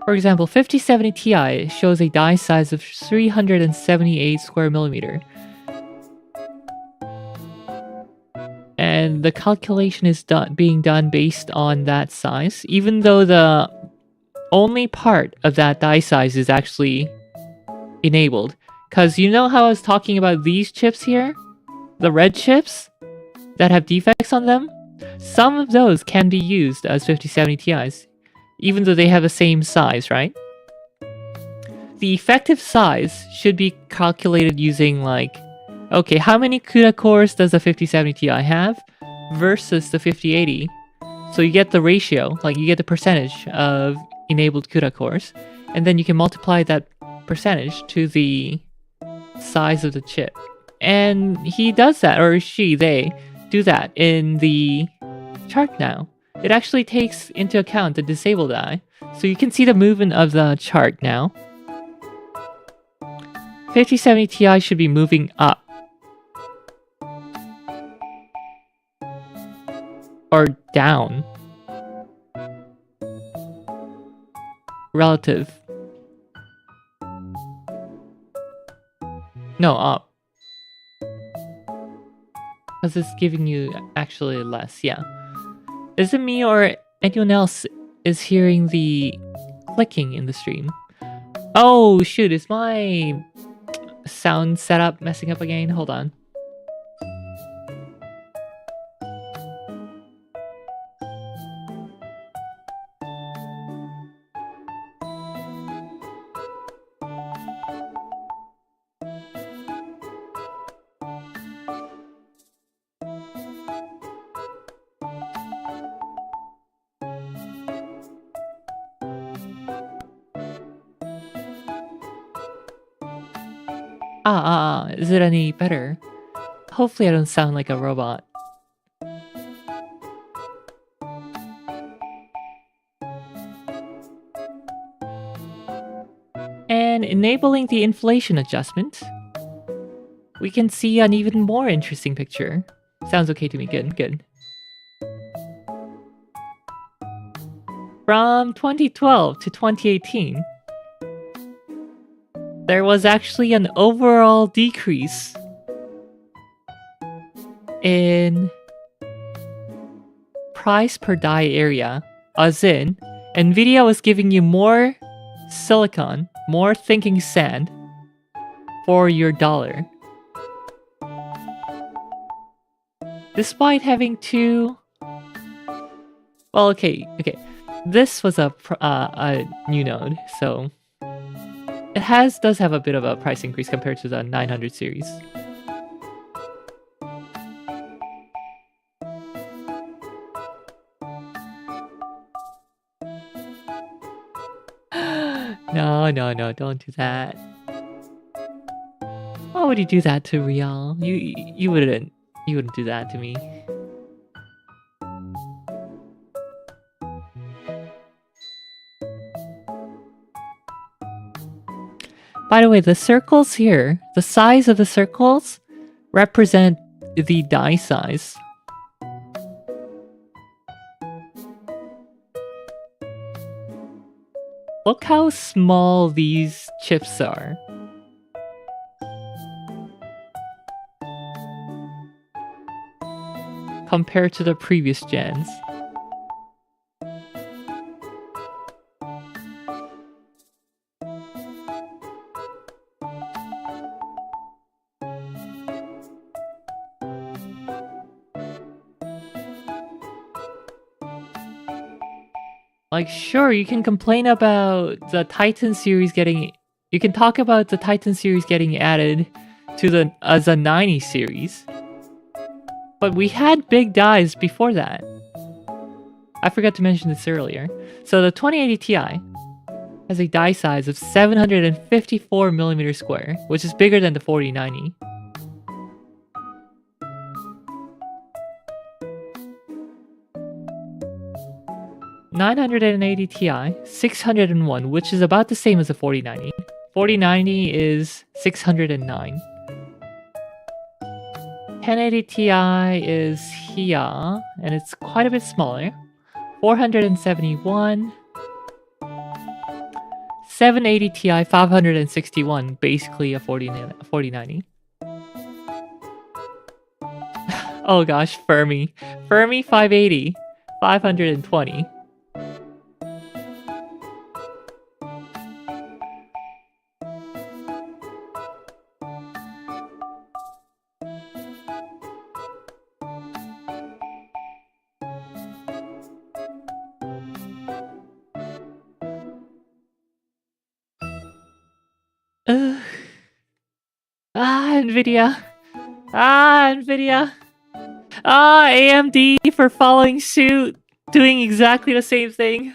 [SPEAKER 1] for example, 5070 Ti shows a die size of 378 square millimeter. And the calculation is being done based on that size, even though the only part of that die size is actually enabled. Because you know how I was talking about these chips here? The red chips that have defects on them? Some of those can be used as 5070 Ti's, even though they have the same size, right? The effective size should be calculated using like, okay, how many CUDA cores does the 5070 Ti have versus the 5080? So you get the ratio, like you get the percentage of enabled CUDA cores, and then you can multiply that percentage to the size of the chip. And he does that, or they do that in the chart now. It actually takes into account the disabled die. So you can see the movement of the chart now. 5070 Ti should be moving up. Or down. Relative. No, up. Because it's giving you actually less, yeah. Is it me or anyone else is hearing the clicking in the stream? Oh shoot, is my sound setup messing up again? Hold on. Is it any better? Hopefully I don't sound like a robot. And enabling the inflation adjustment, we can see an even more interesting picture. Sounds okay to me, good. From 2012 to 2018, there was actually an overall decrease in price per die area, as in, Nvidia was giving you more silicon, more thinking sand for your dollar. Despite having two... Well, okay. This was a new node, so... It does have a bit of a price increase compared to the 900 series. No, don't do that. Why would you do that to Rielle? You wouldn't do that to me. By the way, the circles here, the size of the circles represent the die size. Look how small these chips are. Compared to the previous gens. Like, sure, you can complain about the Titan series getting... You can talk about the Titan series getting added to as a 90 series. But we had big dies before that. I forgot to mention this earlier. So the 2080 Ti has a die size of 754mm square, which is bigger than the 4090. $980 Ti, 601, which is about the same as the 4090. 4090 is 609. 1080 Ti is here, and it's quite a bit smaller. 471. 780 Ti, 561, basically a 4090. Oh gosh, Fermi. Fermi 580. 520. Ugh. Nvidia. Nvidia. AMD for following suit, doing exactly the same thing.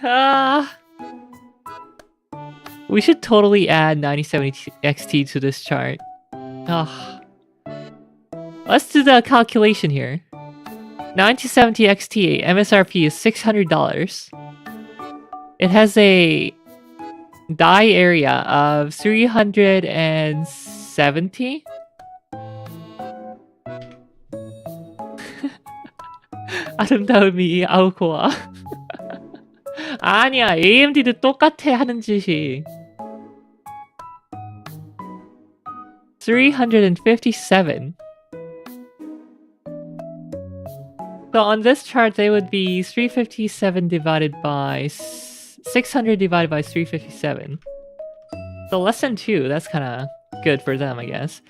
[SPEAKER 1] We should totally add 9070 XT to this chart. Let's do the calculation here. 9070 XT MSRP is $600. It has a die area of 370? 아름다움이 아우코아. 아니야, AMD도 똑같아 하는 짓이. 357. So on this chart, they would be 357 divided by 600 divided by 357. So less than 2, that's kind of good for them, I guess.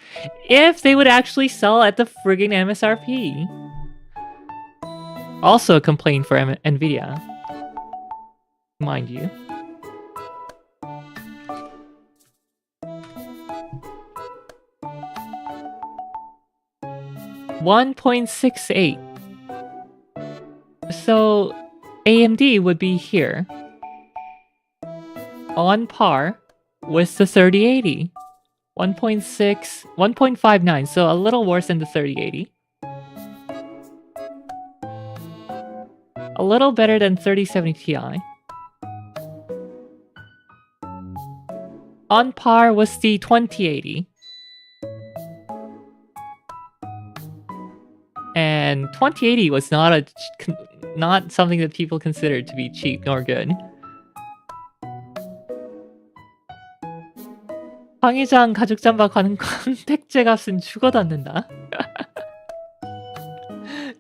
[SPEAKER 1] If they would actually sell at the friggin' MSRP. Also a complaint for Nvidia. Mind you. $1.68. So AMD would be here. On par with the 3080. 1.6, 1.59, so a little worse than the 3080. A little better than 3070 Ti. On par with the 2080. And 2080 was not something that people considered to be cheap nor good. 황회장 가죽 잠바 관광 택제 값은 죽어도 안 된다.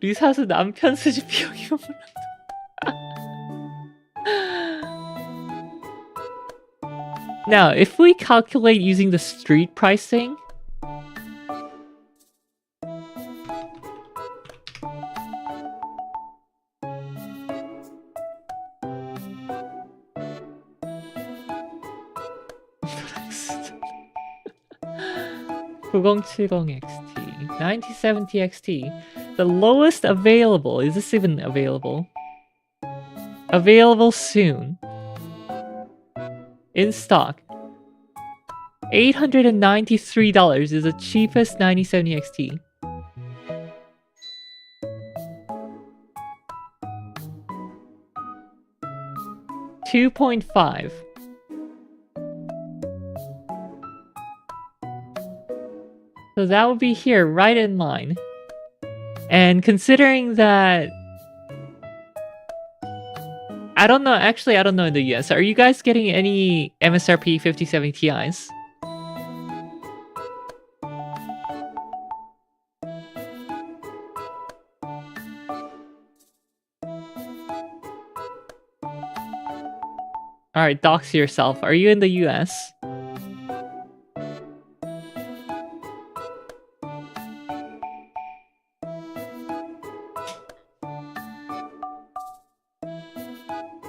[SPEAKER 1] 리사수 남편 수집 비용이면 Now, if we calculate using the street pricing, XT, 9070 XT. The lowest available, is this even available? Available soon. In stock. $893 is the cheapest 9070 XT. $2.5. So that would be here, right in line. And considering that... I don't know, actually I don't know in the US. Are you guys getting any MSRP 5070 Ti's? Alright, dox yourself. Are you in the US?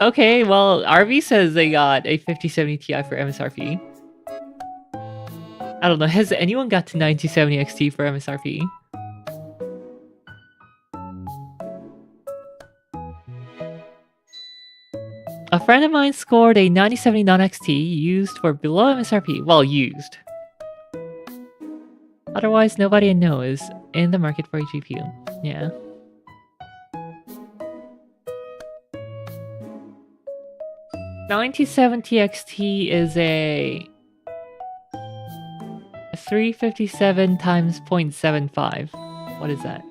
[SPEAKER 1] Okay, well, RV says they got a 5070 Ti for MSRP. I don't know, has anyone got to 9070 XT for MSRP? A friend of mine scored a 9070 non-XT used for below MSRP. Well, used. Otherwise, nobody I know is in the market for a GPU. Yeah. $9070 XT is a 357 times 0.75. What is that?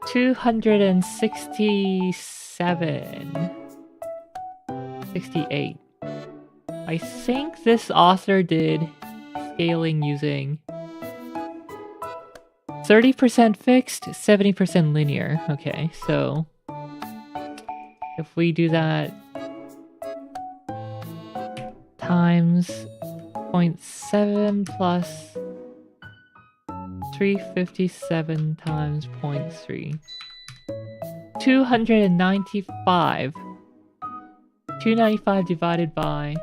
[SPEAKER 1] $267. 68. I think this author did scaling using 30% fixed, 70% linear. Okay, so if we do that times 0.7 plus 357 times 0.3. 295. 295 divided by...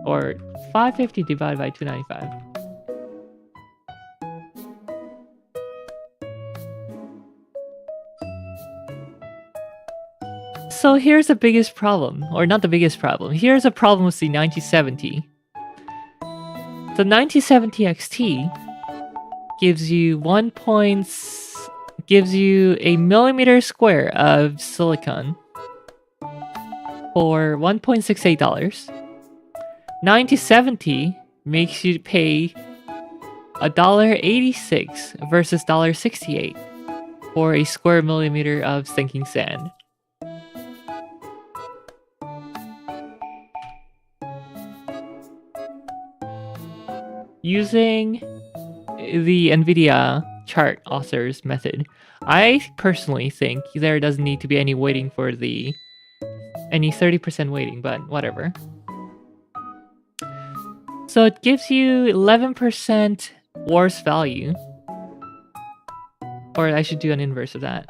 [SPEAKER 1] or 550 divided by 295. So here's the biggest problem, or not the biggest problem. Here's a problem with the 9070. The 9070 XT gives you gives you a millimeter square of silicon for $1.68. 9070 makes you pay $1.86 versus $1.68 for a square millimeter of sinking sand. Using the NVIDIA chart author's method, I personally think there doesn't need to be any weighting for any 30% weighting, but whatever. So it gives you 11% worse value. Or I should do an inverse of that.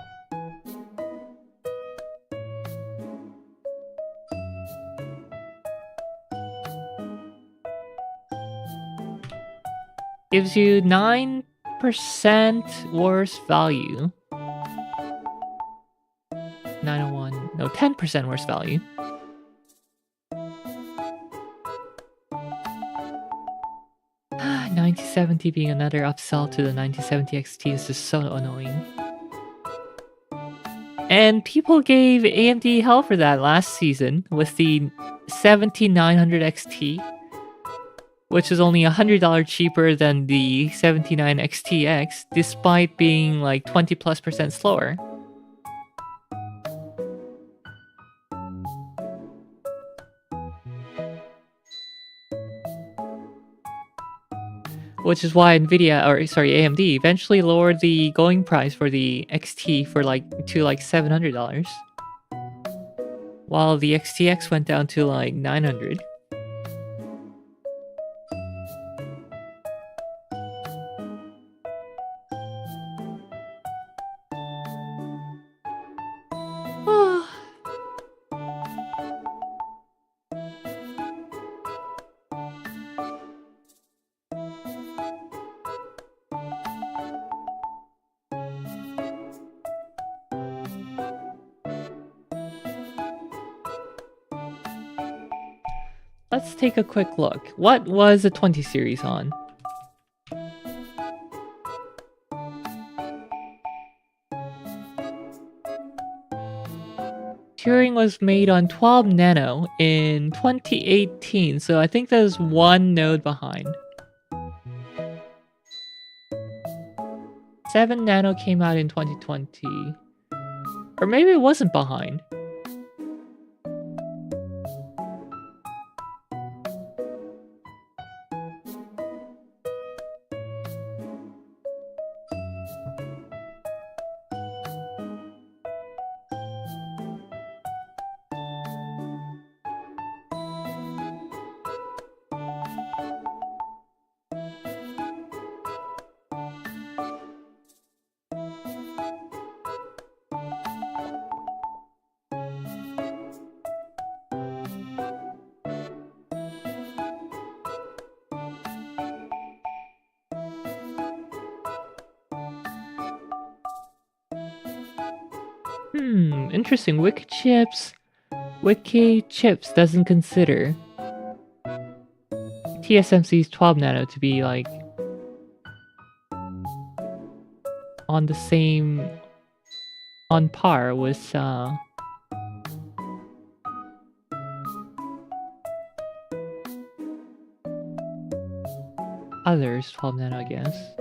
[SPEAKER 1] Gives you 9% worse value. 901, no, 10% worse value. Ah, 9070 being another upsell to the 9070 XT is just so annoying. And people gave AMD hell for that last season with the 7900 XT, which is only $100 cheaper than the 79 XTX, despite being like 20+% slower. Which is why AMD eventually lowered the going price for the XT to $700, while the XTX went down to like $900. Let's take a quick look. What was the 20 series on? Turing was made on 12 nano in 2018, so I think there's one node behind. 7 nano came out in 2020. Or maybe it wasn't behind. Interesting. Wiki Chips doesn't consider TSMC's 12 nano to be like on par with others 12 nano, I guess.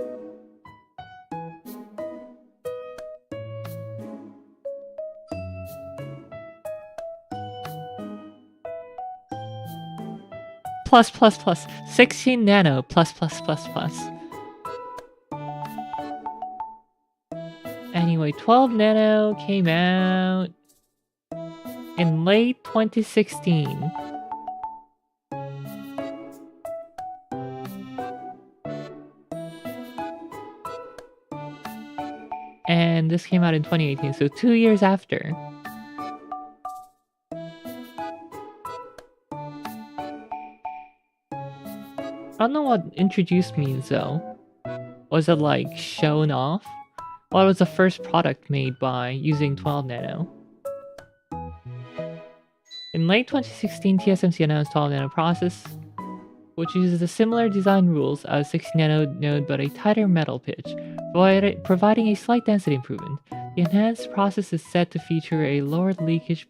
[SPEAKER 1] plus plus plus. 16 nano plus plus plus plus. Anyway, 12 nano came out in late 2016. And this came out in 2018, so 2 years after. I don't know what introduced means though. Was it like shown off? What was the first product made by using 12 nano? In late 2016, TSMC announced 12 nano process, which uses a similar design rules as 16 nano node but a tighter metal pitch, providing a slight density improvement. The enhanced process is set to feature a lower leakage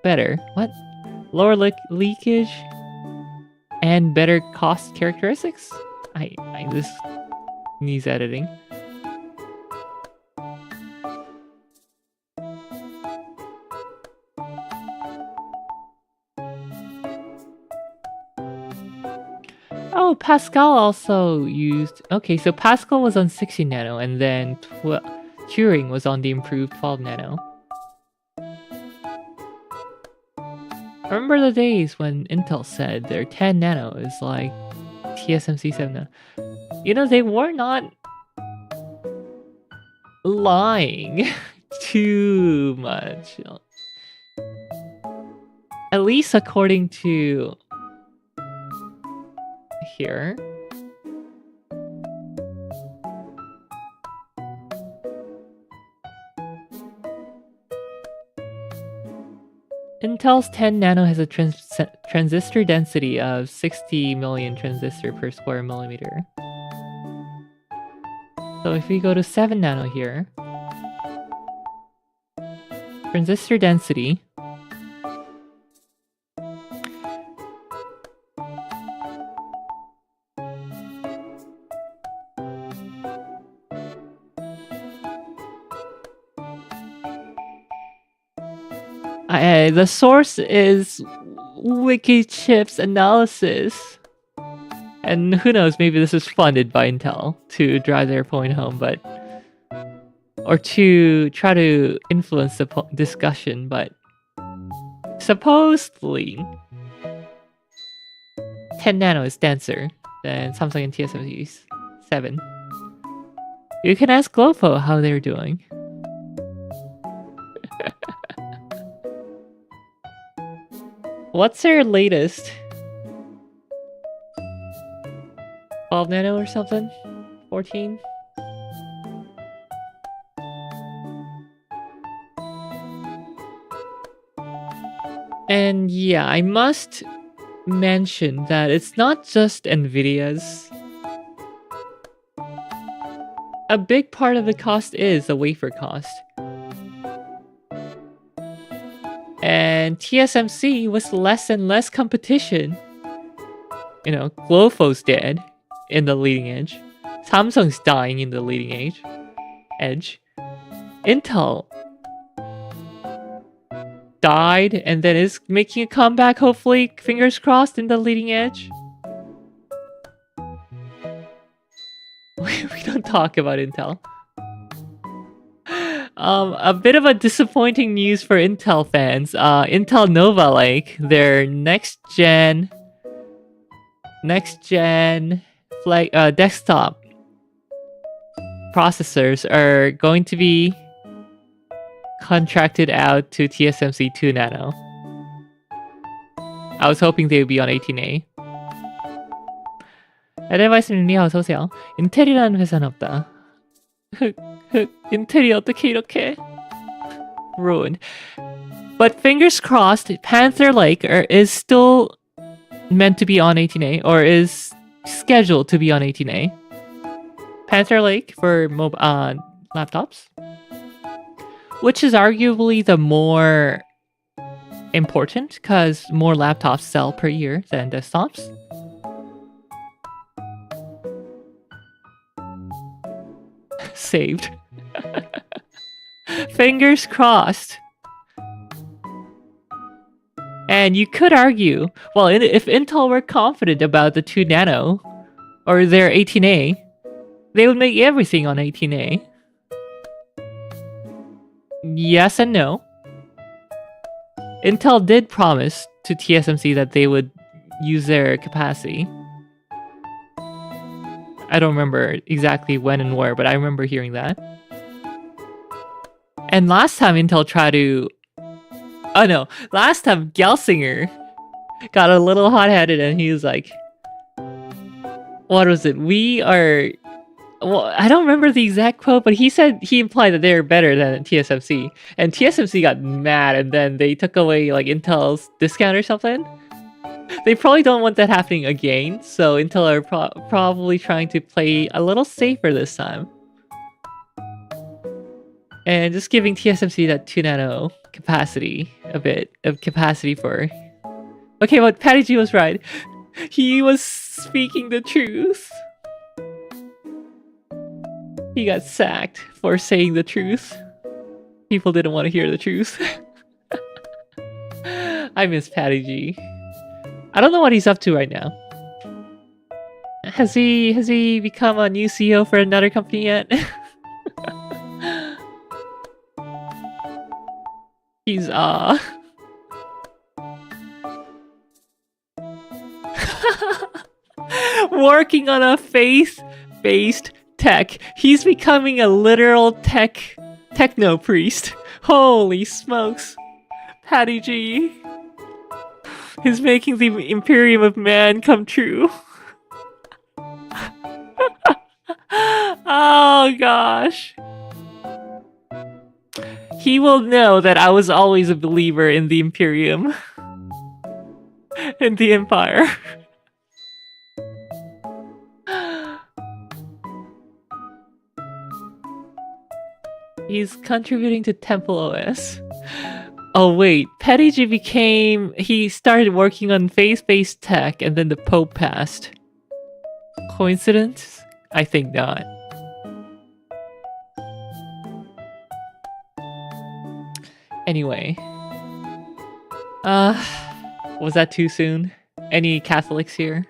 [SPEAKER 1] better. What? Lower leakage and better cost characteristics? This needs editing. Oh, Pascal also used... Okay, so Pascal was on 16 nano and then Turing was on the improved 12 nano. Remember the days when Intel said their 10 nano is like TSMC 7 nano? You know, they were not lying too much. At least according to here. Intel's 10 nano has a transistor density of 60 million transistor per square millimeter. So if we go to 7 nano here, transistor density the source is Wikichip's analysis. And who knows, maybe this is funded by Intel to drive their point home, but... Or to try to influence the discussion, but... Supposedly... 10 nano is denser than Samsung and TSMC's 7. You can ask Glofo how they're doing. What's their latest? 12 nano or something? 14? And yeah, I must mention that it's not just Nvidia's. A big part of the cost is the wafer cost. And TSMC was less and less competition. You know, Glofo's dead in the leading edge. Samsung's dying in the leading edge. Intel died and then is making a comeback, hopefully, fingers crossed, in the leading edge. We don't talk about Intel. A bit of a disappointing news for Intel fans. Intel Nova Lake, their next gen desktop processors are going to be contracted out to TSMC 2 nano. I was hoping they would be on 18A. 에델바이스님 니하오 어서오세요. 인텔이라는 회사는 없다. 인텔이 어떻게 이렇게 ruined. But fingers crossed, Panther Lake is still meant to be on 18A, or is scheduled to be on 18A. Panther Lake for laptops, which is arguably the more important, because more laptops sell per year than desktops. Saved. Fingers crossed. And you could argue, well, if Intel were confident about the 2 nano or their 18A, they would make everything on 18A. Yes and no. Intel did promise to TSMC that they would use their capacity. I don't remember exactly when and where, but I remember hearing that. And last time Intel tried to... Oh no, last time Gelsinger got a little hot-headed and he was like... What was it? We are... Well, I don't remember the exact quote, but he implied that they're better than TSMC. And TSMC got mad and then they took away like Intel's discount or something. They probably don't want that happening again, so Intel are probably trying to play a little safer this time. And just giving TSMC that 2 nano capacity, a bit of capacity for... Okay, but Patty G was right. He was speaking the truth. He got sacked for saying the truth. People didn't want to hear the truth. I miss Patty G. I don't know what he's up to right now. Has he become a new CEO for another company yet? He's working on a faith-based tech. He's becoming a literal techno priest. Holy smokes. Patty G. He's making the Imperium of Man come true. Oh gosh. He will know that I was always a believer in the Imperium. In the Empire. He's contributing to Temple OS. Oh wait, Petty G he started working on faith-based tech and then the Pope passed. Coincidence? I think not. Anyway. Was that too soon? Any Catholics here?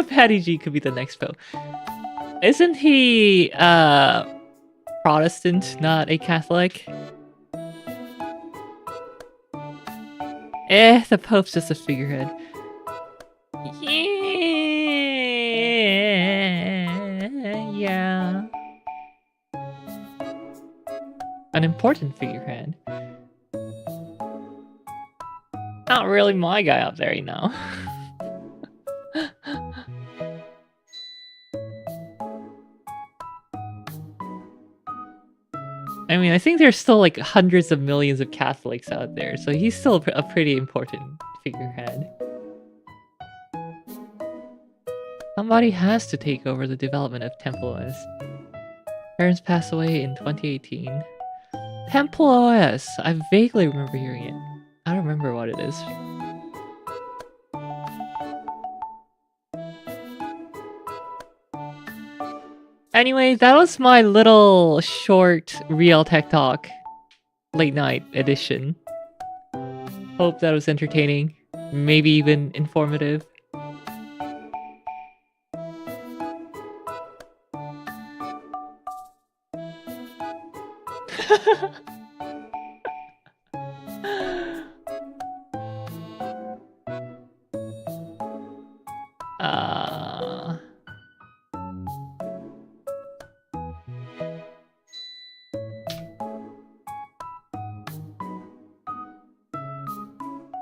[SPEAKER 1] Patty G could be the next Pope. Isn't he, Protestant, not a Catholic? The Pope's just a figurehead. Yeah. An important figurehead. Not really my guy up there, you know. I mean, I think there's still like hundreds of millions of Catholics out there, so he's still a pretty important figurehead. Somebody has to take over the development of Temple OS. Parents passed away in 2018. Temple OS! I vaguely remember hearing it. I don't remember what it is. Anyway, that was my little short Rielle Tech Talk late night edition. Hope that was entertaining, maybe even informative.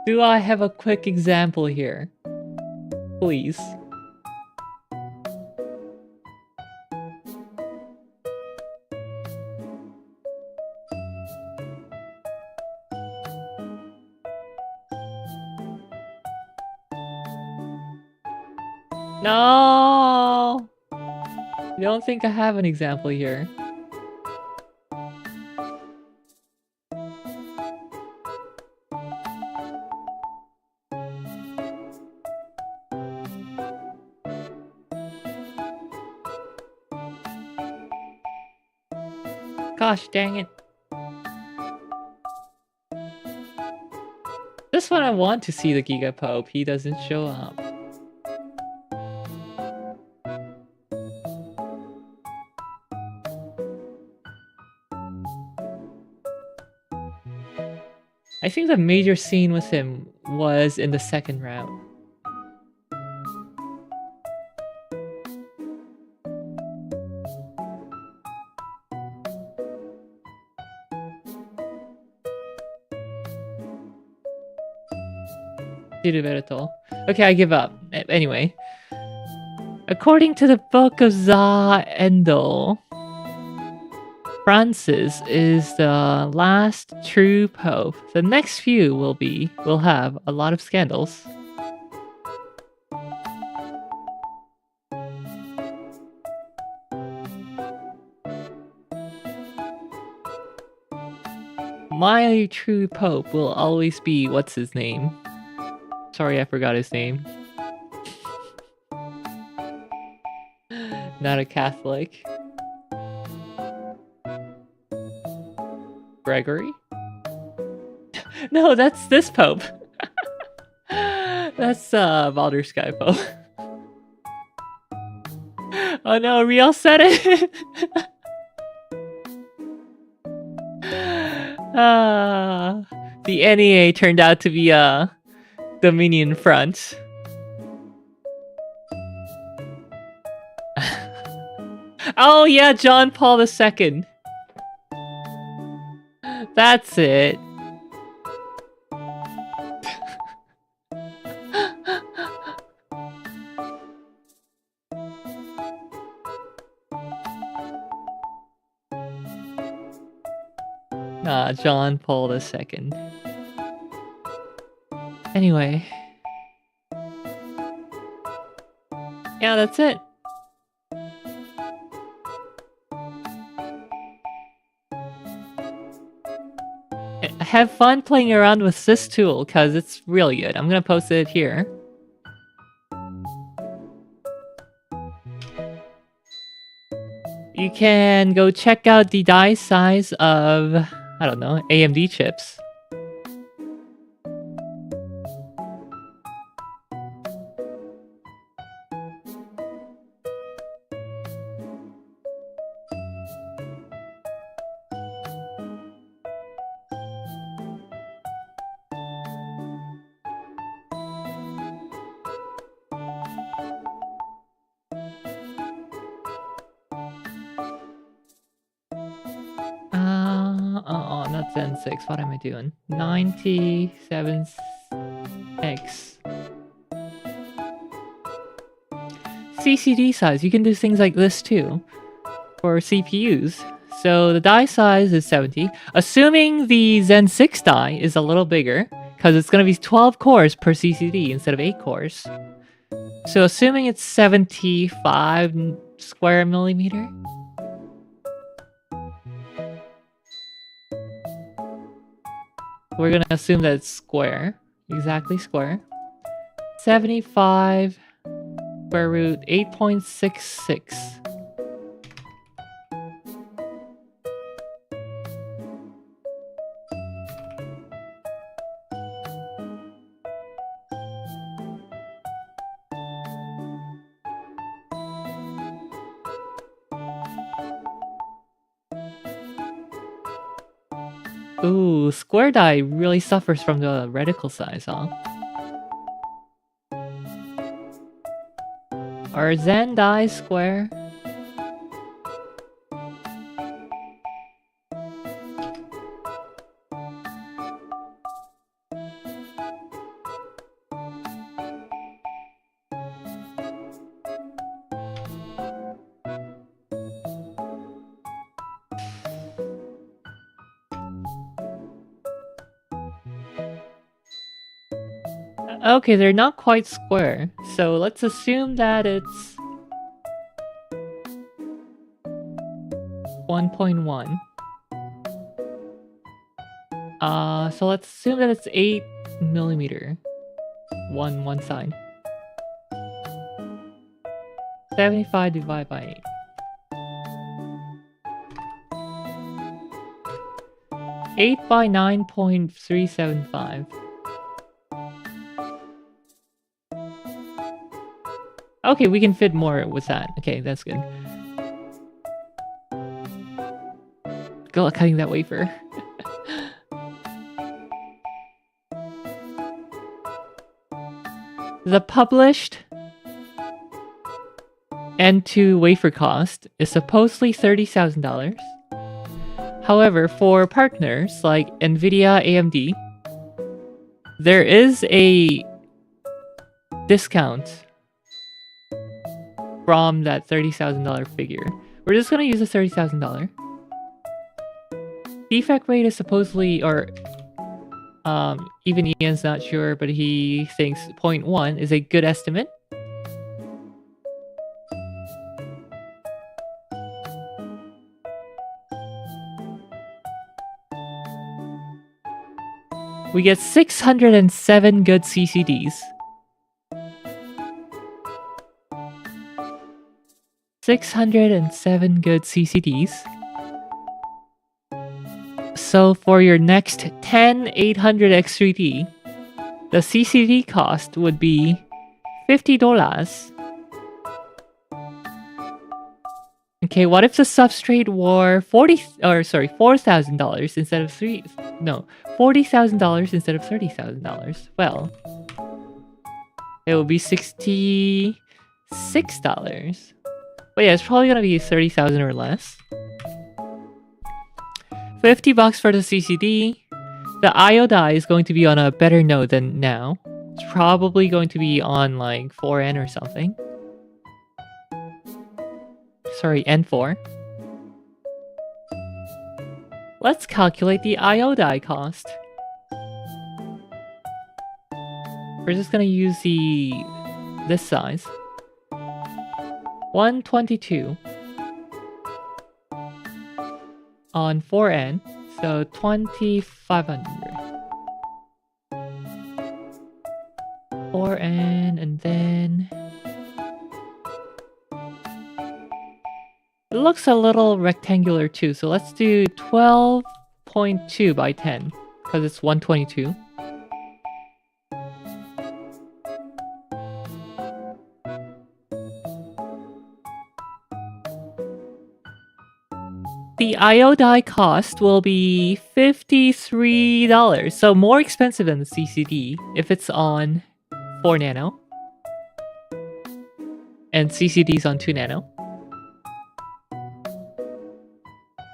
[SPEAKER 1] Do I have a quick example here? Please. No! I don't think I have an example here. Gosh dang it. Just when I want to see the Giga Pope, he doesn't show up. I think the major scene with him was in the second round. Okay, I give up. Anyway. According to the Book of Endel, Francis is the last true pope. The next few will have a lot of scandals. My true pope will always be what's his name? Sorry, I forgot his name. Not a Catholic. Gregory? No, that's this pope. That's Baldur's Sky Pope. Oh no, Rielle said it! The NEA turned out to be a Dominion front. Oh yeah, John Paul II. That's it. John Paul II. Anyway. Yeah, that's it. Have fun playing around with this tool, because it's really good. I'm gonna post it here. You can go check out the die size of, I don't know, AMD chips. Not Zen 6. What am I doing? 97X. CCD size. You can do things like this too for CPUs. So the die size is 70. Assuming the Zen 6 die is a little bigger, because it's going to be 12 cores per CCD instead of 8 cores. So assuming it's 75 square millimeter. We're gonna assume that it's square. Exactly square. 75 square root 8.66. Ooh, square die really suffers from the reticle size, huh? Are Zen die square? Okay, they're not quite square, so let's assume that it's 1.1. So let's assume that it's 8 millimeter. One side. 75 divided by 8. 8 by 9.375. Okay, we can fit more with that. Okay, that's good. Good luck cutting that wafer. The published N2 wafer cost is supposedly $30,000. However, for partners like Nvidia, AMD, there is a discount from that $30,000 figure. We're just gonna use the $30,000. Defect rate is supposedly, or even Ian's not sure, but he thinks 0.1 is a good estimate. We get 607 good CCDs. 607 good CCDs. So for your next 10 800X3D, the CCD cost would be $50. Okay, what if the substrate were $4,000 instead of $40,000 instead of $30,000? Well, it would be $66. But yeah, it's probably gonna be 30,000 or less. $50 for the CCD. The IO die is going to be on a better node than now. It's probably going to be on like 4N or something. Sorry, N4. Let's calculate the IO die cost. We're just gonna use this size. 122 on 4N, so 2,500. 4N, and then it looks a little rectangular too, so let's do 12.2 by 10, because it's 122. The IO die cost will be $53, so more expensive than the CCD if it's on 4 nano. And CCD's on 2 nano.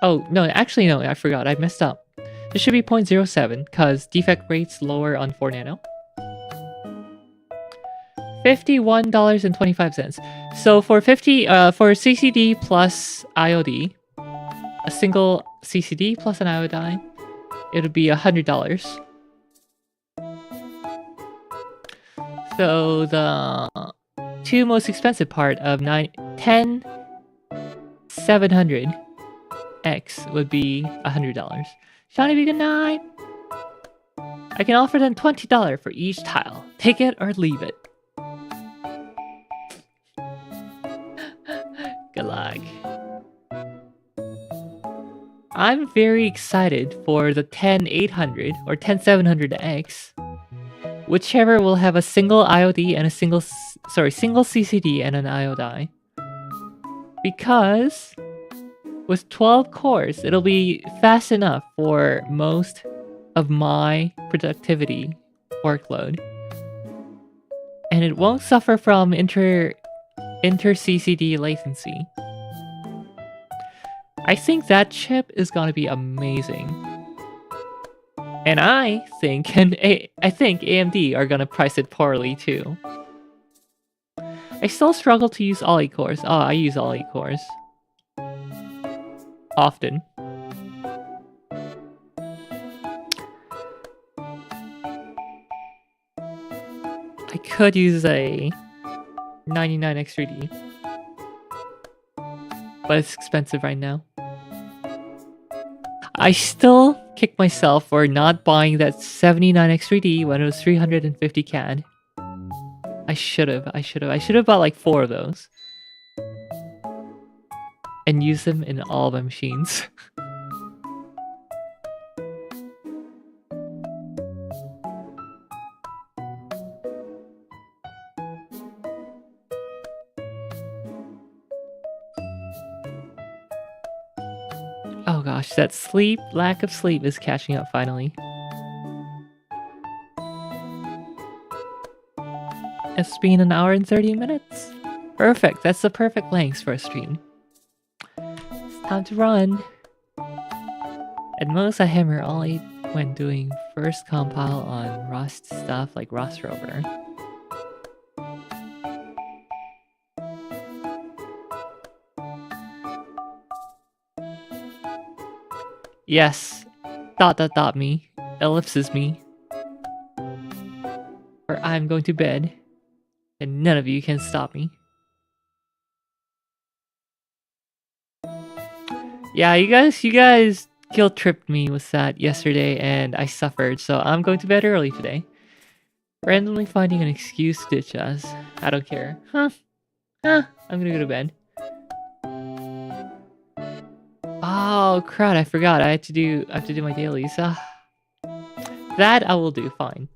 [SPEAKER 1] Oh, no, actually no, I forgot, I messed up. This should be 0.07, because defect rate's lower on 4 nano. $51.25. So for CCD plus IOD, a single CCD plus an IO die, it would be $100. So the two most expensive part of 10,700X would be $100. Shawnee, be good night. I can offer them $20 for each tile. Take it or leave it. Good luck. I'm very excited for the 10800 or 10700X, whichever will have a single IOD and a single CCD and an IO die. Because with 12 cores, it'll be fast enough for most of my productivity workload. And it won't suffer from inter-CCD latency. I think that chip is gonna be amazing. And I think AMD are gonna price it poorly too. I still struggle to use all 8 cores. Oh, I use all 8 cores. Often. I could use a 99X3D. But it's expensive right now. I still kick myself for not buying that 79X3D when it was 350 CAD. I should have bought like 4 of those. And use them in all my machines. Oh gosh, that lack of sleep is catching up finally. It's been an hour and 30 minutes. Perfect, that's the perfect length for a stream. It's time to run. At most, I hammer only when doing first compile on Rust stuff like Rust Rover. Yes, ... me, ellipses me. Or I'm going to bed, and none of you can stop me. Yeah, you guys guilt tripped me with that yesterday, and I suffered, so I'm going to bed early today. Randomly finding an excuse to ditch us. I don't care. Huh? I'm gonna go to bed. Oh crap! I forgot. I have to do my dailies. That I will do. Fine.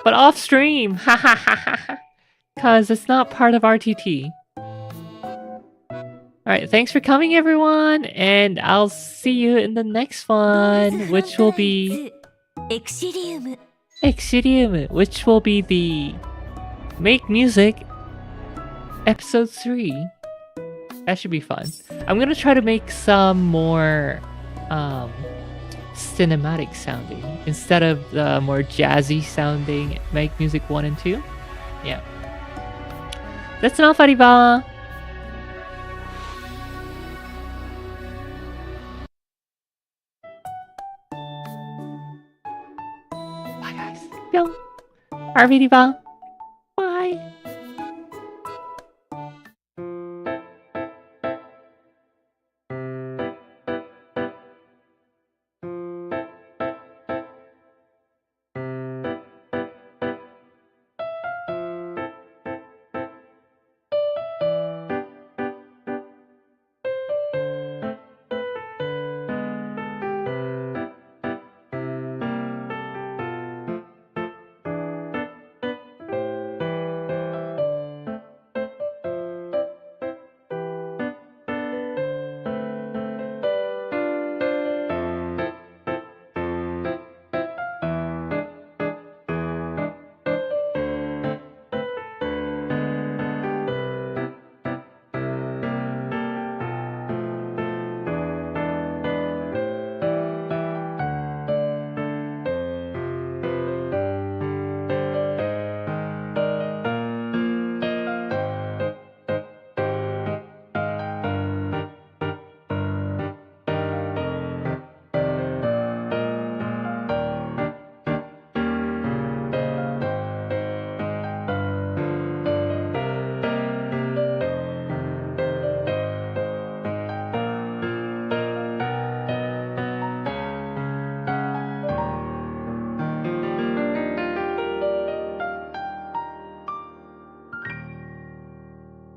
[SPEAKER 1] But off stream. Ha ha ha ha. Cause it's not part of RTT. Alright, thanks for coming everyone, and I'll see you in the next one, which will be Exirium, which will be the Make Music episode 3. That should be fun. I'm gonna try to make some more cinematic sounding instead of the more jazzy sounding Make Music 1 and 2. Yeah. That's enough, Arriba! Bye guys. Pyong! Arriba!